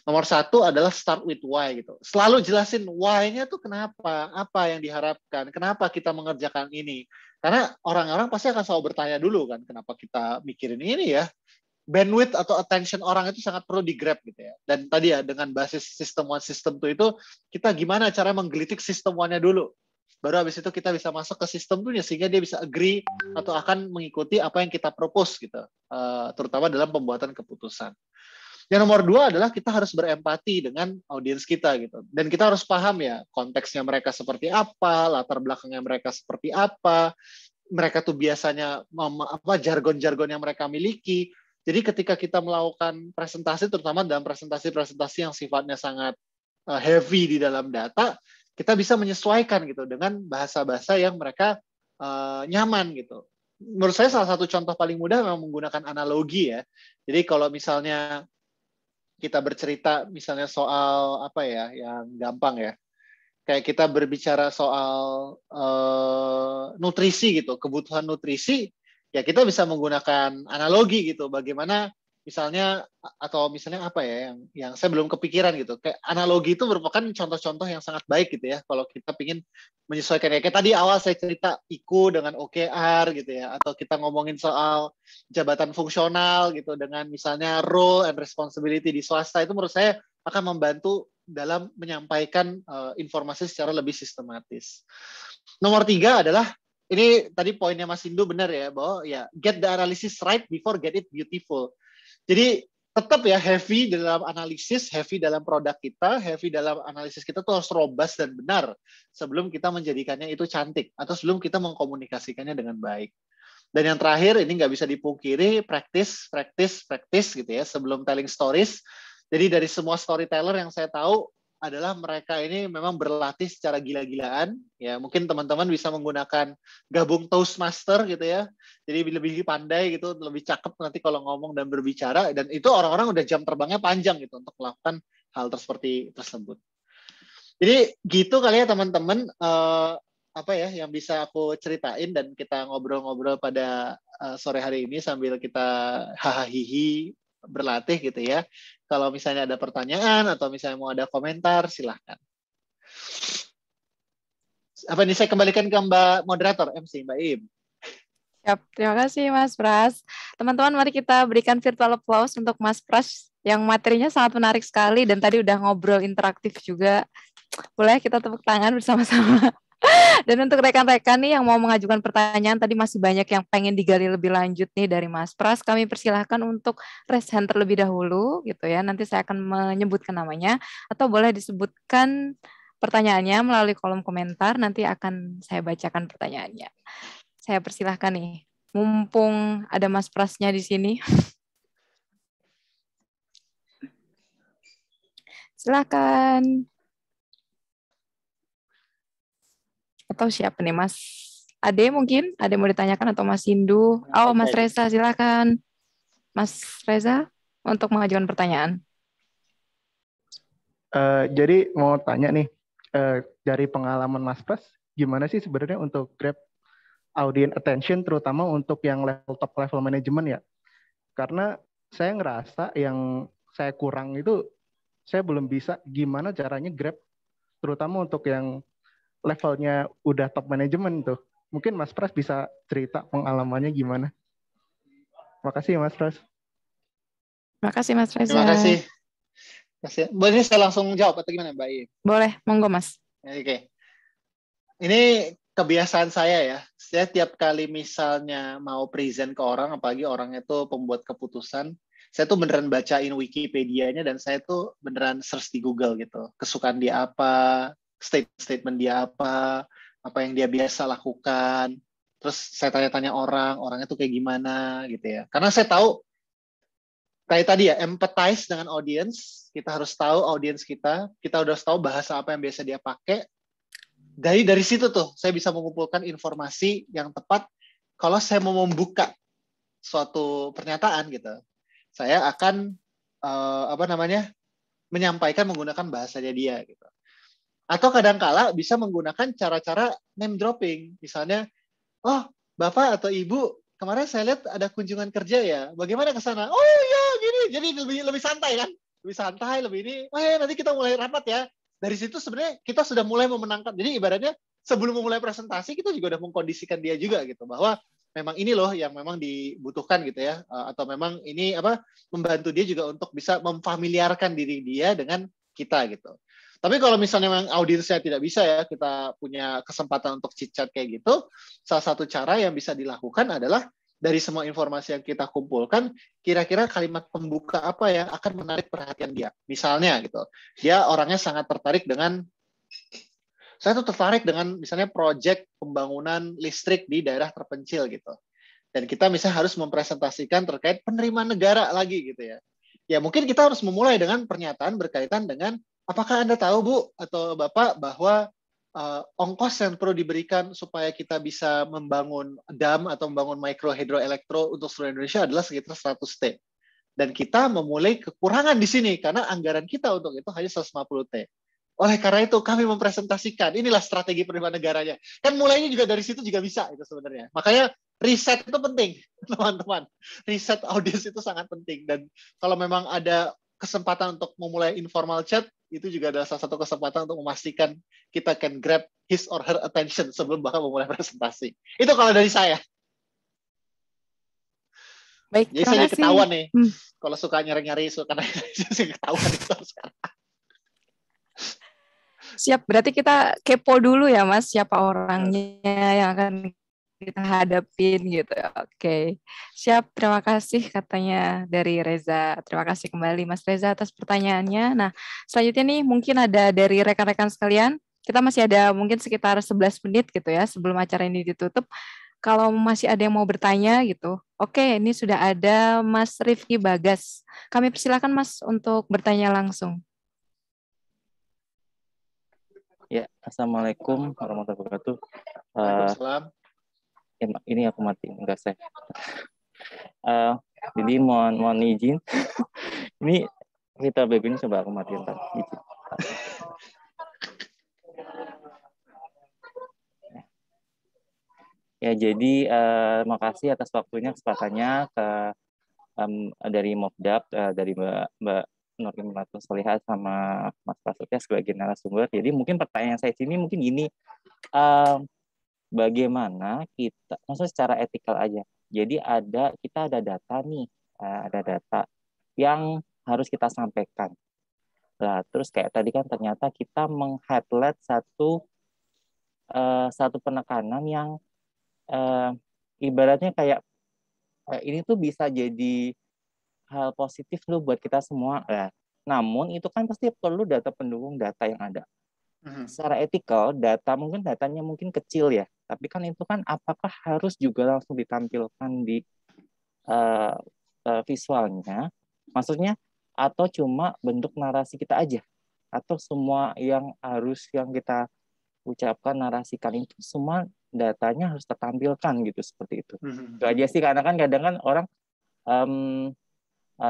Nomor 1 adalah start with why gitu. Selalu jelasin why-nya tuh kenapa, apa yang diharapkan, kenapa kita mengerjakan ini. Karena orang-orang pasti akan selalu bertanya dulu kan, kenapa kita mikirin ini ya. Bandwidth atau attention orang itu sangat perlu di-grab gitu ya. Dan tadi ya dengan basis system 1, system 2 itu kita gimana cara menggelitik system 1-nya dulu. Baru habis itu kita bisa masuk ke sistem 2-nya sehingga dia bisa agree atau akan mengikuti apa yang kita propose gitu. Terutama dalam pembuatan keputusan. Yang nomor 2 adalah kita harus berempati dengan audiens kita gitu. Dan kita harus paham ya konteksnya mereka seperti apa, latar belakangnya mereka seperti apa, mereka tuh biasanya jargon-jargon yang mereka miliki. Jadi ketika kita melakukan presentasi, terutama dalam presentasi-presentasi yang sifatnya sangat heavy di dalam data, kita bisa menyesuaikan gitu dengan bahasa-bahasa yang mereka nyaman gitu. Menurut saya salah satu contoh paling mudah memang menggunakan analogi ya. Jadi kalau misalnya kita bercerita misalnya soal apa ya yang gampang ya kayak kita berbicara soal nutrisi gitu, kebutuhan nutrisi ya kita bisa menggunakan analogi gitu bagaimana misalnya atau misalnya apa ya yang saya belum kepikiran gitu kayak analogi itu merupakan contoh-contoh yang sangat baik gitu ya kalau kita ingin menyesuaikan ya kayak tadi awal saya cerita IQ dengan OKR gitu ya atau kita ngomongin soal jabatan fungsional gitu dengan misalnya role and responsibility di swasta itu menurut saya akan membantu dalam menyampaikan informasi secara lebih sistematis. Nomor 3 adalah ini tadi poinnya Mas Hindu benar ya bahwa ya get the analysis right before get it beautiful. Jadi tetap ya heavy dalam analisis, heavy dalam produk kita, heavy dalam analisis kita tuh harus robust dan benar sebelum kita menjadikannya itu cantik atau sebelum kita mengkomunikasikannya dengan baik. Dan yang terakhir ini nggak bisa dipungkiri practice gitu ya sebelum telling stories. Jadi dari semua storyteller yang saya tahu adalah mereka ini memang berlatih secara gila-gilaan. Ya mungkin teman-teman bisa menggunakan gabung Toastmaster gitu ya. Jadi lebih pandai gitu, lebih cakep nanti kalau ngomong dan berbicara. Dan itu orang-orang udah jam terbangnya panjang gitu untuk melakukan hal seperti tersebut. Jadi gitu kali ya teman-teman. apa ya yang bisa aku ceritain dan kita ngobrol-ngobrol pada sore hari ini sambil kita hahaha berlatih gitu ya. Kalau misalnya ada pertanyaan atau misalnya mau ada komentar, silahkan. Apa ini saya kembalikan ke Mbak Moderator, MC, Mbak Im. Siap, terima kasih Mas Pras. Teman-teman, mari kita berikan virtual applause untuk Mas Pras yang materinya sangat menarik sekali dan tadi udah ngobrol interaktif juga. Boleh kita tepuk tangan bersama-sama. Dan untuk rekan-rekan nih yang mau mengajukan pertanyaan, tadi masih banyak yang pengen digali lebih lanjut nih dari Mas Pras. Kami persilahkan untuk raise hand terlebih dahulu gitu ya. Nanti saya akan menyebutkan namanya atau boleh disebutkan pertanyaannya melalui kolom komentar. Nanti akan saya bacakan pertanyaannya. Saya persilahkan nih. Mumpung ada Mas Prasnya di sini. Silakan. Atau siapa nih Mas Ade mungkin? Ada yang mau ditanyakan atau Mas Hindu? Oh Mas Reza silakan. Mas Reza untuk mengajukan pertanyaan. Jadi mau tanya nih, dari pengalaman Mas Pras, gimana sih sebenarnya untuk grab audience attention terutama untuk yang top level management ya? Karena saya ngerasa yang saya kurang itu, saya belum bisa gimana caranya grab terutama untuk yang levelnya udah top manajemen tuh. Mungkin Mas Pras bisa cerita pengalamannya gimana. Makasih Mas Pras. Makasih Mas Reza. Terima kasih. Boleh saya langsung jawab atau gimana Mbak Im? Boleh, monggo Mas. Oke. Ini kebiasaan saya ya. Saya tiap kali misalnya mau present ke orang, apalagi orangnya itu pembuat keputusan, saya tuh beneran bacain Wikipedia-nya dan saya tuh beneran search di Google gitu. Kesukaan dia apa, statement dia apa yang dia biasa lakukan. Terus saya tanya-tanya orangnya tuh kayak gimana gitu ya. Karena saya tahu kayak tadi ya, empathize dengan audience, kita harus tahu audience kita harus tahu bahasa apa yang biasa dia pakai. Dari situ tuh saya bisa mengumpulkan informasi yang tepat kalau saya mau membuka suatu pernyataan gitu. Saya akan menyampaikan menggunakan bahasanya dia gitu. Atau kadang-kala bisa menggunakan cara-cara name dropping. Misalnya, oh, Bapak atau Ibu, kemarin saya lihat ada kunjungan kerja ya. Bagaimana ke sana? Oh iya, gini. Jadi lebih santai kan? Lebih santai, lebih ini. Oh ya, nanti kita mulai rapat ya. Dari situ sebenarnya kita sudah mulai memenangkan. Jadi ibaratnya sebelum memulai presentasi, kita juga udah mengkondisikan dia juga gitu. Bahwa memang ini loh yang memang dibutuhkan gitu ya. Atau memang ini membantu dia juga untuk bisa memfamiliarkan diri dia dengan kita gitu. Tapi kalau misalnya memang audiensnya tidak bisa ya, kita punya kesempatan untuk chit-chat kayak gitu, salah satu cara yang bisa dilakukan adalah dari semua informasi yang kita kumpulkan, kira-kira kalimat pembuka apa yang akan menarik perhatian dia. Misalnya gitu, dia orangnya sangat tertarik dengan, saya tuh tertarik dengan misalnya proyek pembangunan listrik di daerah terpencil gitu. Dan kita misalnya harus mempresentasikan terkait penerimaan negara lagi gitu ya. Ya mungkin kita harus memulai dengan pernyataan berkaitan dengan apakah Anda tahu, Bu, atau Bapak, bahwa ongkos yang perlu diberikan supaya kita bisa membangun dam atau membangun mikro hidroelektro untuk seluruh Indonesia adalah sekitar 100 T. Dan kita memulai kekurangan di sini, karena anggaran kita untuk itu hanya 150 T. Oleh karena itu, kami mempresentasikan, inilah strategi penerimaan negaranya. Kan mulainya juga dari situ juga bisa, itu sebenarnya. Makanya riset itu penting, teman-teman. Riset audiens itu sangat penting. Dan kalau memang ada kesempatan untuk memulai informal chat, itu juga adalah salah satu kesempatan untuk memastikan kita can grab his or her attention sebelum bahkan memulai presentasi. Itu kalau dari saya. Baik, jadi saya ketahuan nih. Kalau suka nyari-nyari, suka nyari, ketahuan itu sekarang. Siap, berarti kita kepo dulu ya Mas, siapa orangnya yang akan kita hadapin gitu. Oke, siap. Terima kasih katanya dari Reza. Terima kasih kembali Mas Reza atas pertanyaannya. Nah, selanjutnya nih mungkin ada dari rekan-rekan sekalian. Kita masih ada mungkin sekitar 11 menit gitu ya sebelum acara ini ditutup. Kalau masih ada yang mau bertanya gitu. Oke, ini sudah ada Mas Rifki Bagas. Kami persilakan Mas untuk bertanya langsung. Ya, Assalamualaikum warahmatullahi wabarakatuh. Waalaikumsalam. Ini aku matiin, enggak saya. Jadi mohon izin. Ini kita BB ini coba aku matiin tadi. Ya, jadi makasih atas waktunya, kesempatannya dari Mofdap, dari Mbak Nurul Solihah sama Mas Prasetya sebagai narasumber. Jadi mungkin pertanyaan saya sini mungkin gini, bagaimana kita, maksudnya secara etikal aja. Jadi kita ada data nih, ada data yang harus kita sampaikan. Nah, terus kayak tadi kan ternyata kita meng-highlight satu penekanan yang ibaratnya kayak ini tuh bisa jadi hal positif loh buat kita semua. Nah, namun itu kan pasti perlu data pendukung data yang ada. Secara etikal, mungkin datanya mungkin kecil ya, tapi kan itu kan apakah harus juga langsung ditampilkan di visualnya? Maksudnya atau cuma bentuk narasi kita aja? Atau semua yang kita ucapkan, narasikan itu semua datanya harus tertampilkan gitu, seperti itu. Itu aja sih, karena kan kadang kan orang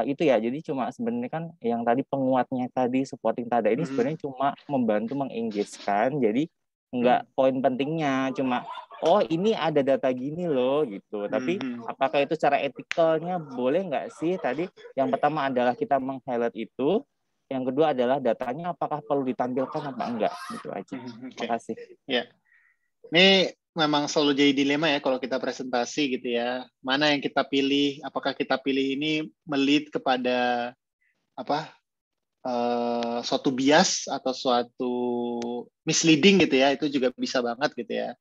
itu ya, jadi cuma sebenarnya kan yang tadi penguatnya tadi, supporting tada ini sebenarnya cuma membantu mengengage-kan, jadi enggak poin pentingnya, cuma oh ini ada data gini loh gitu. Tapi apakah itu secara etikalnya boleh nggak sih? Tadi yang pertama adalah kita meng-highlight itu, yang kedua adalah datanya apakah perlu ditampilkan apa enggak, gitu aja. Terima kasih. Ya, ini memang selalu jadi dilema ya kalau kita presentasi gitu ya. Mana yang kita pilih? Apakah kita pilih ini melead kepada suatu bias atau suatu misleading gitu ya? Itu juga bisa banget gitu ya.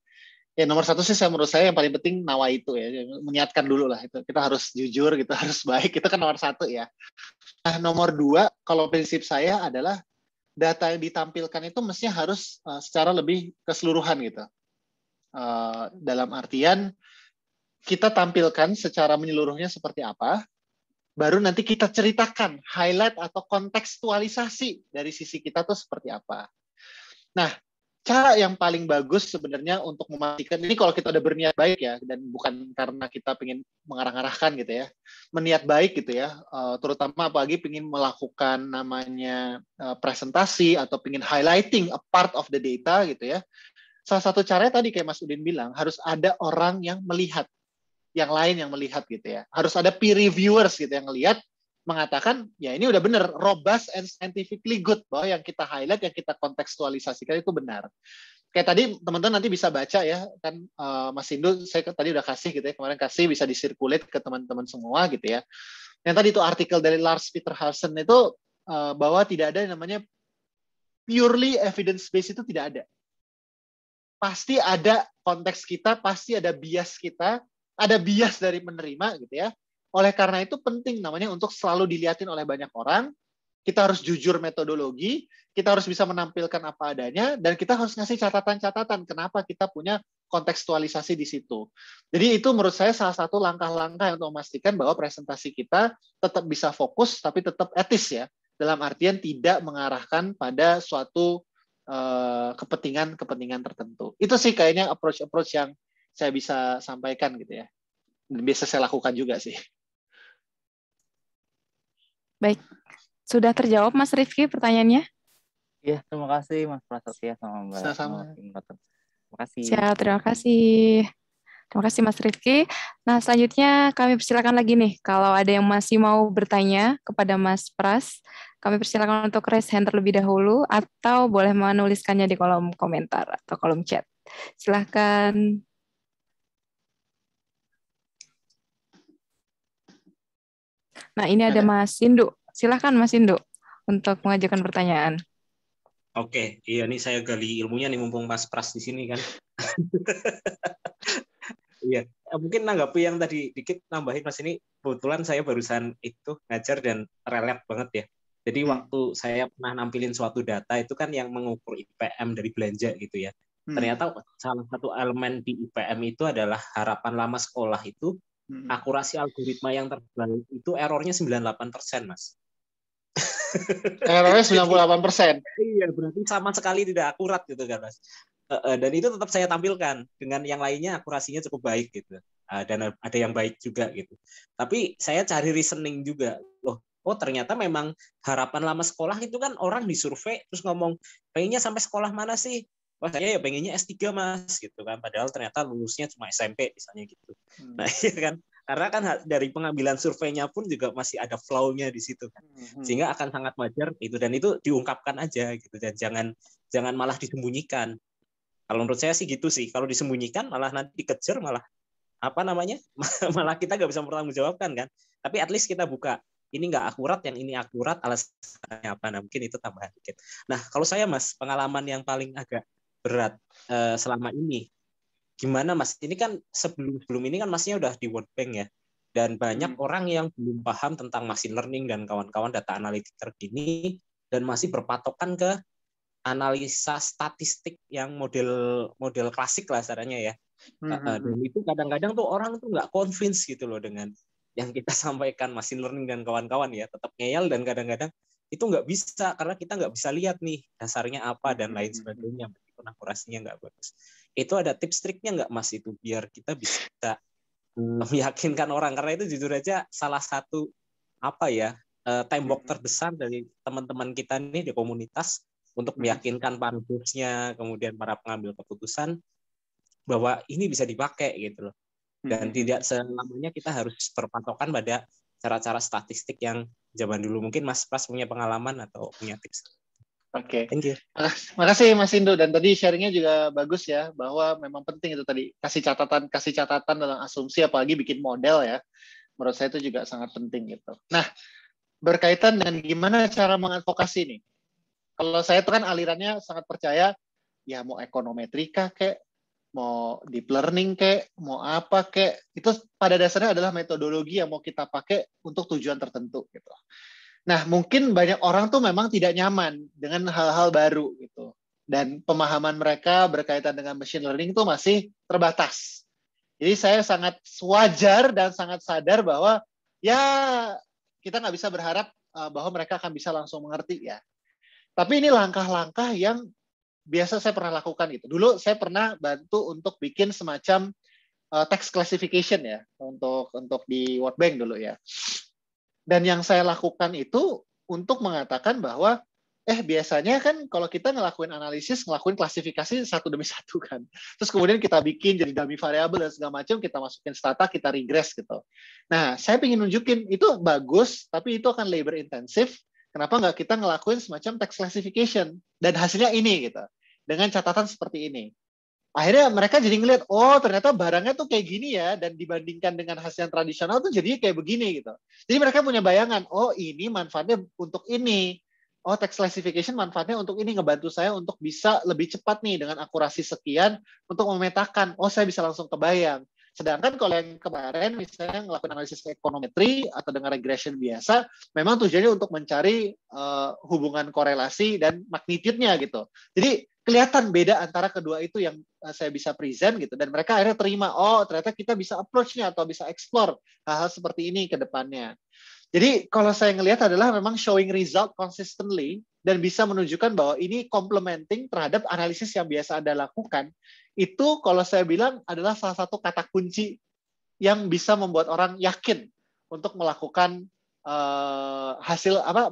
Ya nomor satu sih menurut saya yang paling penting nawa itu ya, meniatkan dulu lah itu. Kita harus jujur gitu, harus baik, itu kan nomor satu ya. Nah nomor dua, kalau prinsip saya adalah data yang ditampilkan itu mestinya harus secara lebih keseluruhan gitu. Dalam artian kita tampilkan secara menyeluruhnya seperti apa, baru nanti kita ceritakan highlight atau kontekstualisasi dari sisi kita tuh seperti apa. Nah, cara yang paling bagus sebenarnya untuk memastikan ini kalau kita udah berniat baik ya, dan bukan karena kita pengen mengarah-arahkan gitu ya, meniat baik gitu ya, terutama apalagi pengen melakukan namanya presentasi atau pengen highlighting a part of the data gitu ya. Salah satu caranya tadi kayak Mas Udin bilang, harus ada orang yang melihat, yang lain yang melihat gitu ya. Harus ada peer reviewers gitu yang melihat, mengatakan ya ini udah benar, robust and scientifically good, bahwa yang kita highlight, yang kita kontekstualisasikan itu benar. Kayak tadi teman-teman nanti bisa baca ya, kan Mas Indu saya tadi udah kasih gitu ya, kemarin kasih bisa disirkulate ke teman-teman semua gitu ya. Yang tadi itu artikel dari Lars Peter Hansen itu bahwa tidak ada yang namanya purely evidence based, itu tidak ada. Pasti ada konteks kita, pasti ada bias kita, ada bias dari penerima gitu ya. Oleh karena itu penting namanya untuk selalu dilihatin oleh banyak orang. Kita harus jujur metodologi, kita harus bisa menampilkan apa adanya, dan kita harus ngasih catatan-catatan kenapa kita punya kontekstualisasi di situ. Jadi itu menurut saya salah satu langkah-langkah untuk memastikan bahwa presentasi kita tetap bisa fokus, tapi tetap etis ya. Dalam artian tidak mengarahkan pada suatu kepentingan tertentu. Itu sih kayaknya approach yang saya bisa sampaikan gitu ya. Dan biasa saya lakukan juga sih. Baik, sudah terjawab Mas Rifki pertanyaannya? Iya, terima kasih Mas Prasetya sama Mbak. Sama-sama. Terima kasih. Siap, terima kasih. Terima kasih Mas Rifki. Nah, selanjutnya kami persilakan lagi nih, kalau ada yang masih mau bertanya kepada Mas Pras, kami persilakan untuk raise hand terlebih dahulu, atau boleh menuliskannya di kolom komentar atau kolom chat. Silahkan. Nah, ini ada Mas Indu. Silahkan Mas Indu untuk mengajukan pertanyaan. Oke, iya nih saya gali ilmunya nih mumpung Mas Pras di sini kan. Iya, mungkin nanggapi yang tadi dikit nambahin Mas, ini kebetulan saya barusan itu ngajar dan relate banget ya. Jadi waktu saya pernah nampilin suatu data itu kan yang mengukur IPM dari belanja gitu ya. Ternyata salah satu elemen di IPM itu adalah harapan lama sekolah itu akurasi algoritma yang terbaik itu errornya 98%, Mas. Errornya 98%. Iya, berarti sama sekali tidak akurat gitu kan, Mas. Dan itu tetap saya tampilkan dengan yang lainnya akurasinya cukup baik gitu. Dan ada yang baik juga gitu. Tapi saya cari reasoning juga. Oh ternyata memang harapan lama sekolah itu kan orang disurvei terus ngomong pengennya sampai sekolah mana sih? wah saya ya pengennya S3 Mas gitu kan, padahal ternyata lulusnya cuma SMP misalnya gitu. Nah iya kan, karena kan dari pengambilan surveinya pun juga masih ada flow-nya di situ kan, sehingga akan sangat wajar itu, dan itu diungkapkan aja gitu, dan jangan malah disembunyikan. Kalau menurut saya sih gitu sih, kalau disembunyikan malah nanti dikejar, malah apa namanya malah kita nggak bisa mempertanggungjawabkan kan. Tapi at least kita buka, ini nggak akurat, yang ini akurat, alasannya apa. Nah mungkin itu tambahan dikit. Nah kalau saya Mas, pengalaman yang paling agak berat selama ini gimana Mas? Ini kan sebelum ini kan Masnya udah di World Bank ya, dan banyak orang yang belum paham tentang machine learning dan kawan-kawan data analitik terkini, dan masih berpatokan ke analisa statistik yang model klasik lah caranya ya. Dan itu kadang-kadang tuh orang tuh nggak convince gitu loh dengan yang kita sampaikan machine learning dan kawan-kawan ya, tetap ngeyel, dan kadang-kadang itu nggak bisa karena kita nggak bisa lihat nih dasarnya apa dan lain sebagainya, meskipun akurasinya nggak bagus. Itu ada tips triknya nggak Mas itu biar kita bisa meyakinkan orang, karena itu jujur aja salah satu apa ya tembok terbesar dari teman-teman kita nih di komunitas untuk meyakinkan pansusnya, kemudian para pengambil keputusan bahwa ini bisa dipakai gitu loh. Dan tidak selamanya kita harus berpatokan pada cara-cara statistik yang zaman dulu. Mungkin Mas Pras punya pengalaman atau punya tips. Oke. Thank you. Makasih Mas Indo, dan tadi sharingnya juga bagus ya, bahwa memang penting itu tadi kasih catatan dalam asumsi, apalagi bikin model ya. Menurut saya itu juga sangat penting gitu. Nah, berkaitan dengan gimana cara mengadvokasi nih. Kalau saya tuh kan alirannya sangat percaya, ya mau ekonometrika kek, mau deep learning kek, mau apa kek, itu pada dasarnya adalah metodologi yang mau kita pakai untuk tujuan tertentu gitu. Nah, mungkin banyak orang tuh memang tidak nyaman dengan hal-hal baru gitu. Dan pemahaman mereka berkaitan dengan machine learning itu masih terbatas. Jadi saya sangat wajar dan sangat sadar bahwa ya kita nggak bisa berharap bahwa mereka akan bisa langsung mengerti ya. Tapi ini langkah-langkah yang biasa saya pernah lakukan gitu. Dulu saya pernah bantu untuk bikin semacam text classification ya untuk di World Bank dulu ya. Dan yang saya lakukan itu untuk mengatakan bahwa biasanya kan kalau kita ngelakuin klasifikasi satu demi satu kan. Terus kemudian kita bikin jadi dummy variable dan segala macam, kita masukin stata, kita regress gitu. Nah, saya ingin nunjukin itu bagus, tapi itu akan labor intensif. Kenapa nggak kita ngelakuin semacam text classification? Dan hasilnya ini gitu. Dengan catatan seperti ini. Akhirnya mereka jadi ngeliat, oh ternyata barangnya tuh kayak gini ya, dan dibandingkan dengan hasil yang tradisional tuh jadinya kayak begini gitu. Jadi mereka punya bayangan, oh ini manfaatnya untuk ini. Oh text classification manfaatnya untuk ini, ngebantu saya untuk bisa lebih cepat nih dengan akurasi sekian untuk memetakan. Oh saya bisa langsung kebayang. Sedangkan kalau yang kemarin misalnya ngelakuin analisis ekonometri atau dengan regression biasa, memang tujuannya untuk mencari hubungan korelasi dan magnitude-nya gitu. Jadi kelihatan beda antara kedua itu yang saya bisa present gitu, dan mereka akhirnya terima, oh ternyata kita bisa approach-nya atau bisa explore hal-hal seperti ini ke depannya. Jadi kalau saya ngelihat adalah memang showing result consistently dan bisa menunjukkan bahwa ini complementing terhadap analisis yang biasa Anda lakukan, itu kalau saya bilang adalah salah satu kata kunci yang bisa membuat orang yakin untuk melakukan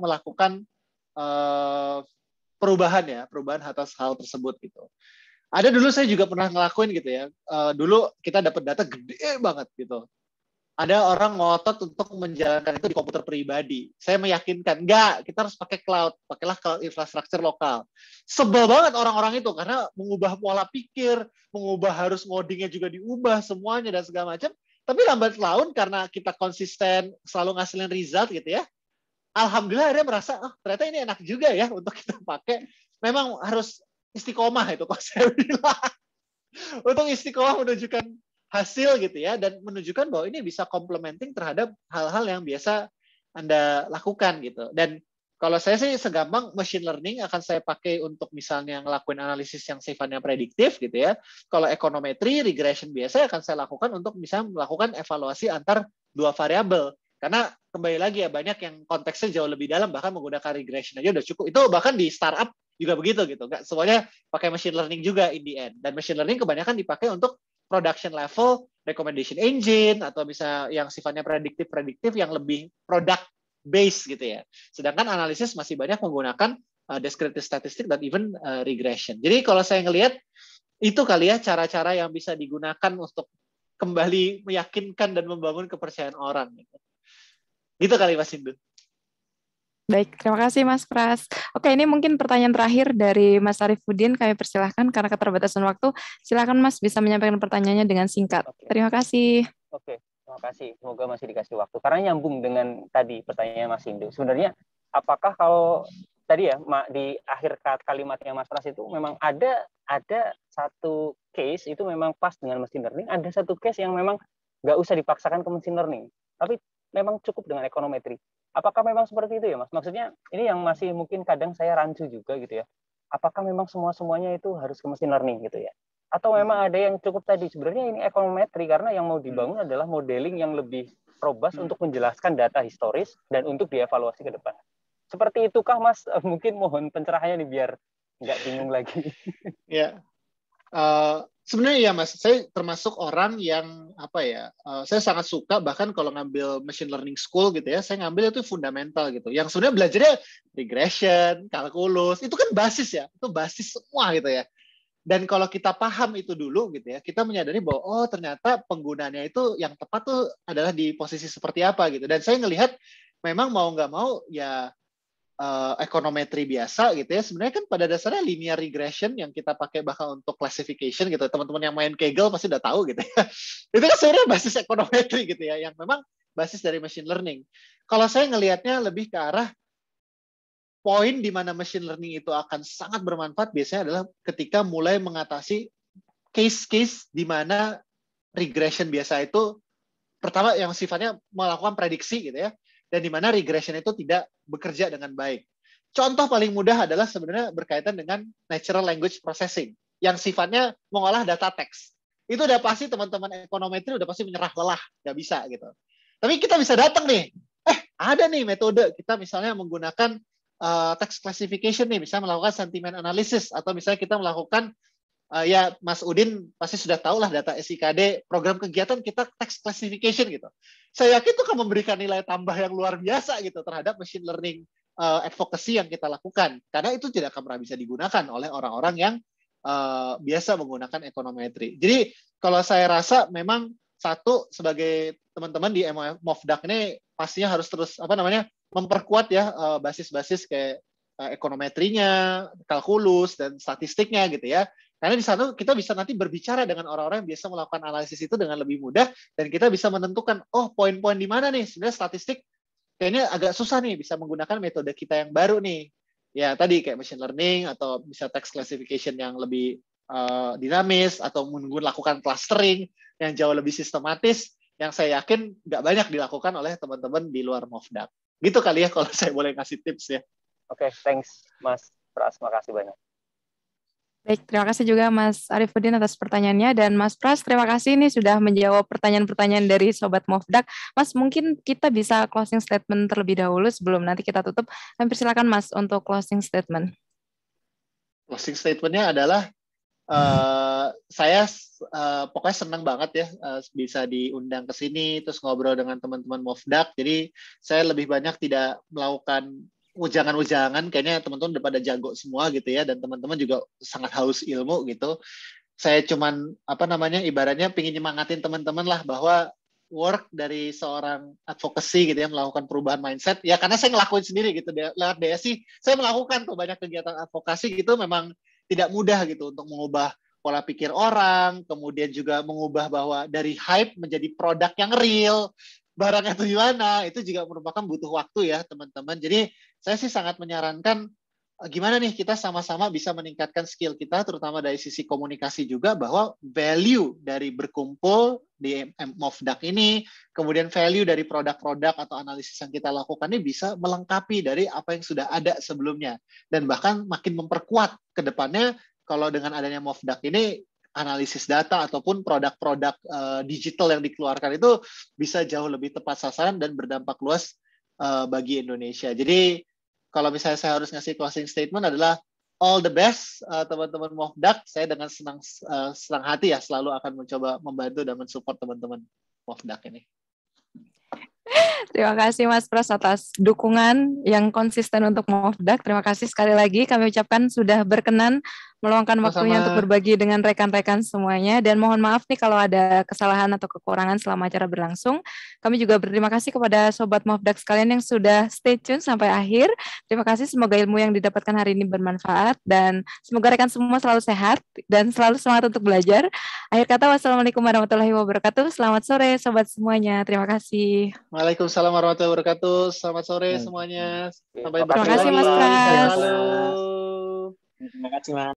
melakukan perubahan atas hal tersebut gitu. Ada dulu saya juga pernah ngelakuin gitu ya. Dulu kita dapat data gede banget gitu. Ada orang ngotot untuk menjalankan itu di komputer pribadi. Saya meyakinkan, enggak, kita harus pakai cloud, pakailah cloud infrastructure lokal. Sebel banget orang-orang itu karena mengubah pola pikir, mengubah harus ngodingnya juga diubah semuanya dan segala macam. Tapi lambat laun karena kita konsisten selalu ngasilin result gitu ya. Alhamdulillah dia merasa, oh ternyata ini enak juga ya untuk kita pakai. Memang harus istiqomah itu kok saya bilang. Untuk istiqomah menunjukkan hasil gitu ya, dan menunjukkan bahwa ini bisa complementing terhadap hal-hal yang biasa Anda lakukan gitu. Dan kalau saya sih segampang machine learning akan saya pakai untuk misalnya ngelakuin analisis yang sifatnya prediktif gitu ya. Kalau ekonometri, regression biasa akan saya lakukan untuk misalnya melakukan evaluasi antar dua variabel. Karena kembali lagi ya, banyak yang konteksnya jauh lebih dalam, bahkan menggunakan regression aja udah cukup. Itu bahkan di startup juga begitu gitu. Nggak semuanya pakai machine learning juga in the end. Dan machine learning kebanyakan dipakai untuk production level recommendation engine atau bisa yang sifatnya prediktif yang lebih product base gitu ya. Sedangkan analisis masih banyak menggunakan descriptive statistic dan even regression. Jadi kalau saya ngelihat itu kali ya cara-cara yang bisa digunakan untuk kembali meyakinkan dan membangun kepercayaan orang. Gitu kali Mas Hindu. Baik, terima kasih Mas Pras. Oke, ini mungkin pertanyaan terakhir dari Mas Arifuddin. Kami persilahkan karena keterbatasan waktu. Silakan Mas bisa menyampaikan pertanyaannya dengan singkat. Terima kasih. Oke, terima kasih. Semoga masih dikasih waktu. Karena nyambung dengan tadi pertanyaan Mas Hindu. Sebenarnya, apakah kalau tadi ya di akhir kalimatnya Mas Pras itu memang ada satu case itu memang pas dengan machine learning, ada satu case yang memang nggak usah dipaksakan ke machine learning, tapi memang cukup dengan ekonometri. Apakah memang seperti itu ya Mas? Maksudnya ini yang masih mungkin kadang saya rancu juga gitu ya. Apakah memang semuanya itu harus ke machine learning gitu ya? Atau memang ada yang cukup tadi sebenarnya ini ekonometri karena yang mau dibangun adalah modeling yang lebih robust untuk menjelaskan data historis dan untuk dievaluasi ke depan. Seperti itukah Mas? Mungkin mohon pencerahannya nih biar nggak bingung lagi. Ya. Sebenarnya ya Mas, saya termasuk orang yang saya sangat suka bahkan kalau ngambil machine learning school gitu ya, saya ngambil itu fundamental gitu. Yang sebenarnya belajarnya regression, kalkulus, itu kan basis ya, itu basis semua gitu ya. Dan kalau kita paham itu dulu gitu ya, kita menyadari bahwa ternyata penggunaannya itu yang tepat tuh adalah di posisi seperti apa gitu. Dan saya ngelihat memang mau nggak mau ya ekonometri biasa gitu ya, sebenarnya kan pada dasarnya linear regression yang kita pakai bahkan untuk classification gitu, teman-teman yang main Kaggle pasti udah tahu gitu ya. Itu kan sebenarnya basis ekonometri gitu ya, yang memang basis dari machine learning. Kalau saya ngelihatnya lebih ke arah poin di mana machine learning itu akan sangat bermanfaat biasanya adalah ketika mulai mengatasi case-case di mana regression biasa itu pertama yang sifatnya melakukan prediksi gitu ya, dan di mana regression itu tidak bekerja dengan baik. Contoh paling mudah adalah sebenarnya berkaitan dengan natural language processing yang sifatnya mengolah data teks. Itu udah pasti teman-teman ekonometri udah pasti menyerah lelah, nggak bisa gitu. Tapi kita bisa datang nih, ada nih metode kita misalnya menggunakan text classification nih, misalnya melakukan sentiment analysis atau misalnya kita melakukan ya Mas Udin pasti sudah tahu lah data SIKD, program kegiatan kita text classification gitu. Saya yakin itu akan memberikan nilai tambah yang luar biasa gitu terhadap machine learning advocacy yang kita lakukan. Karena itu tidak akan pernah bisa digunakan oleh orang-orang yang biasa menggunakan ekonometri. Jadi kalau saya rasa memang satu sebagai teman-teman di MOFDAQ ini pastinya harus terus memperkuat ya basis-basis kayak ekonometrinya, kalkulus dan statistiknya gitu ya. Karena di sana kita bisa nanti berbicara dengan orang-orang yang biasa melakukan analisis itu dengan lebih mudah dan kita bisa menentukan poin-poin di mana nih sebenarnya statistik kayaknya agak susah nih bisa menggunakan metode kita yang baru nih. Ya tadi kayak machine learning atau bisa text classification yang lebih dinamis atau melakukan clustering yang jauh lebih sistematis yang saya yakin nggak banyak dilakukan oleh teman-teman di luar MOFDAQ. Gitu kali ya kalau saya boleh ngasih tips ya. Oke, thanks Mas Pras, makasih banyak. Baik, terima kasih juga Mas Arifuddin atas pertanyaannya, dan Mas Pras, terima kasih ini sudah menjawab pertanyaan-pertanyaan dari Sobat MOFDAQ. Mas, mungkin kita bisa closing statement terlebih dahulu sebelum nanti kita tutup. Dan persilakan Mas untuk closing statement. Closing statement-nya adalah saya pokoknya senang banget ya bisa diundang ke sini, terus ngobrol dengan teman-teman MOFDAQ. Jadi saya lebih banyak tidak melakukan ujangan-ujangan, kayaknya teman-teman udah pada jago semua gitu ya, dan teman-teman juga sangat haus ilmu gitu. Saya cuman ibaratnya pengen nyemangatin teman-teman lah bahwa work dari seorang advocacy gitu ya, melakukan perubahan mindset ya, karena saya ngelakuin sendiri gitu lewat DSI, saya melakukan tuh banyak kegiatan advokasi gitu, memang tidak mudah gitu untuk mengubah pola pikir orang, kemudian juga mengubah bahwa dari hype menjadi produk yang real, barangnya itu gimana, itu juga merupakan butuh waktu ya teman-teman. Jadi saya sih sangat menyarankan gimana nih kita sama-sama bisa meningkatkan skill kita, terutama dari sisi komunikasi juga, bahwa value dari berkumpul di MOFDAQ ini, kemudian value dari produk-produk atau analisis yang kita lakukan ini bisa melengkapi dari apa yang sudah ada sebelumnya, dan bahkan makin memperkuat ke depannya kalau dengan adanya MOFDAQ ini, analisis data ataupun produk-produk digital yang dikeluarkan itu bisa jauh lebih tepat sasaran dan berdampak luas bagi Indonesia. Jadi kalau misalnya saya harus ngasih closing statement adalah all the best teman-teman MOFDAQ. Saya dengan senang hati ya selalu akan mencoba membantu dan mensupport teman-teman MOFDAQ ini. Terima kasih Mas Pras atas dukungan yang konsisten untuk Mofdak. Terima kasih sekali lagi kami ucapkan sudah berkenan meluangkan waktunya untuk berbagi dengan rekan-rekan semuanya, dan mohon maaf nih kalau ada kesalahan atau kekurangan selama acara berlangsung. Kami juga berterima kasih kepada Sobat Mofdak sekalian yang sudah stay tune sampai akhir. Terima kasih, semoga ilmu yang didapatkan hari ini bermanfaat dan semoga rekan semua selalu sehat dan selalu semangat untuk belajar. Akhir kata, wassalamualaikum warahmatullahi wabarakatuh. Selamat sore Sobat semuanya. Terima kasih. Waalaikumsalam warahmatullahi wabarakatuh. Selamat sore semuanya. Sampai Terima kasih Mas Pras. Halo. Terima kasih Mas.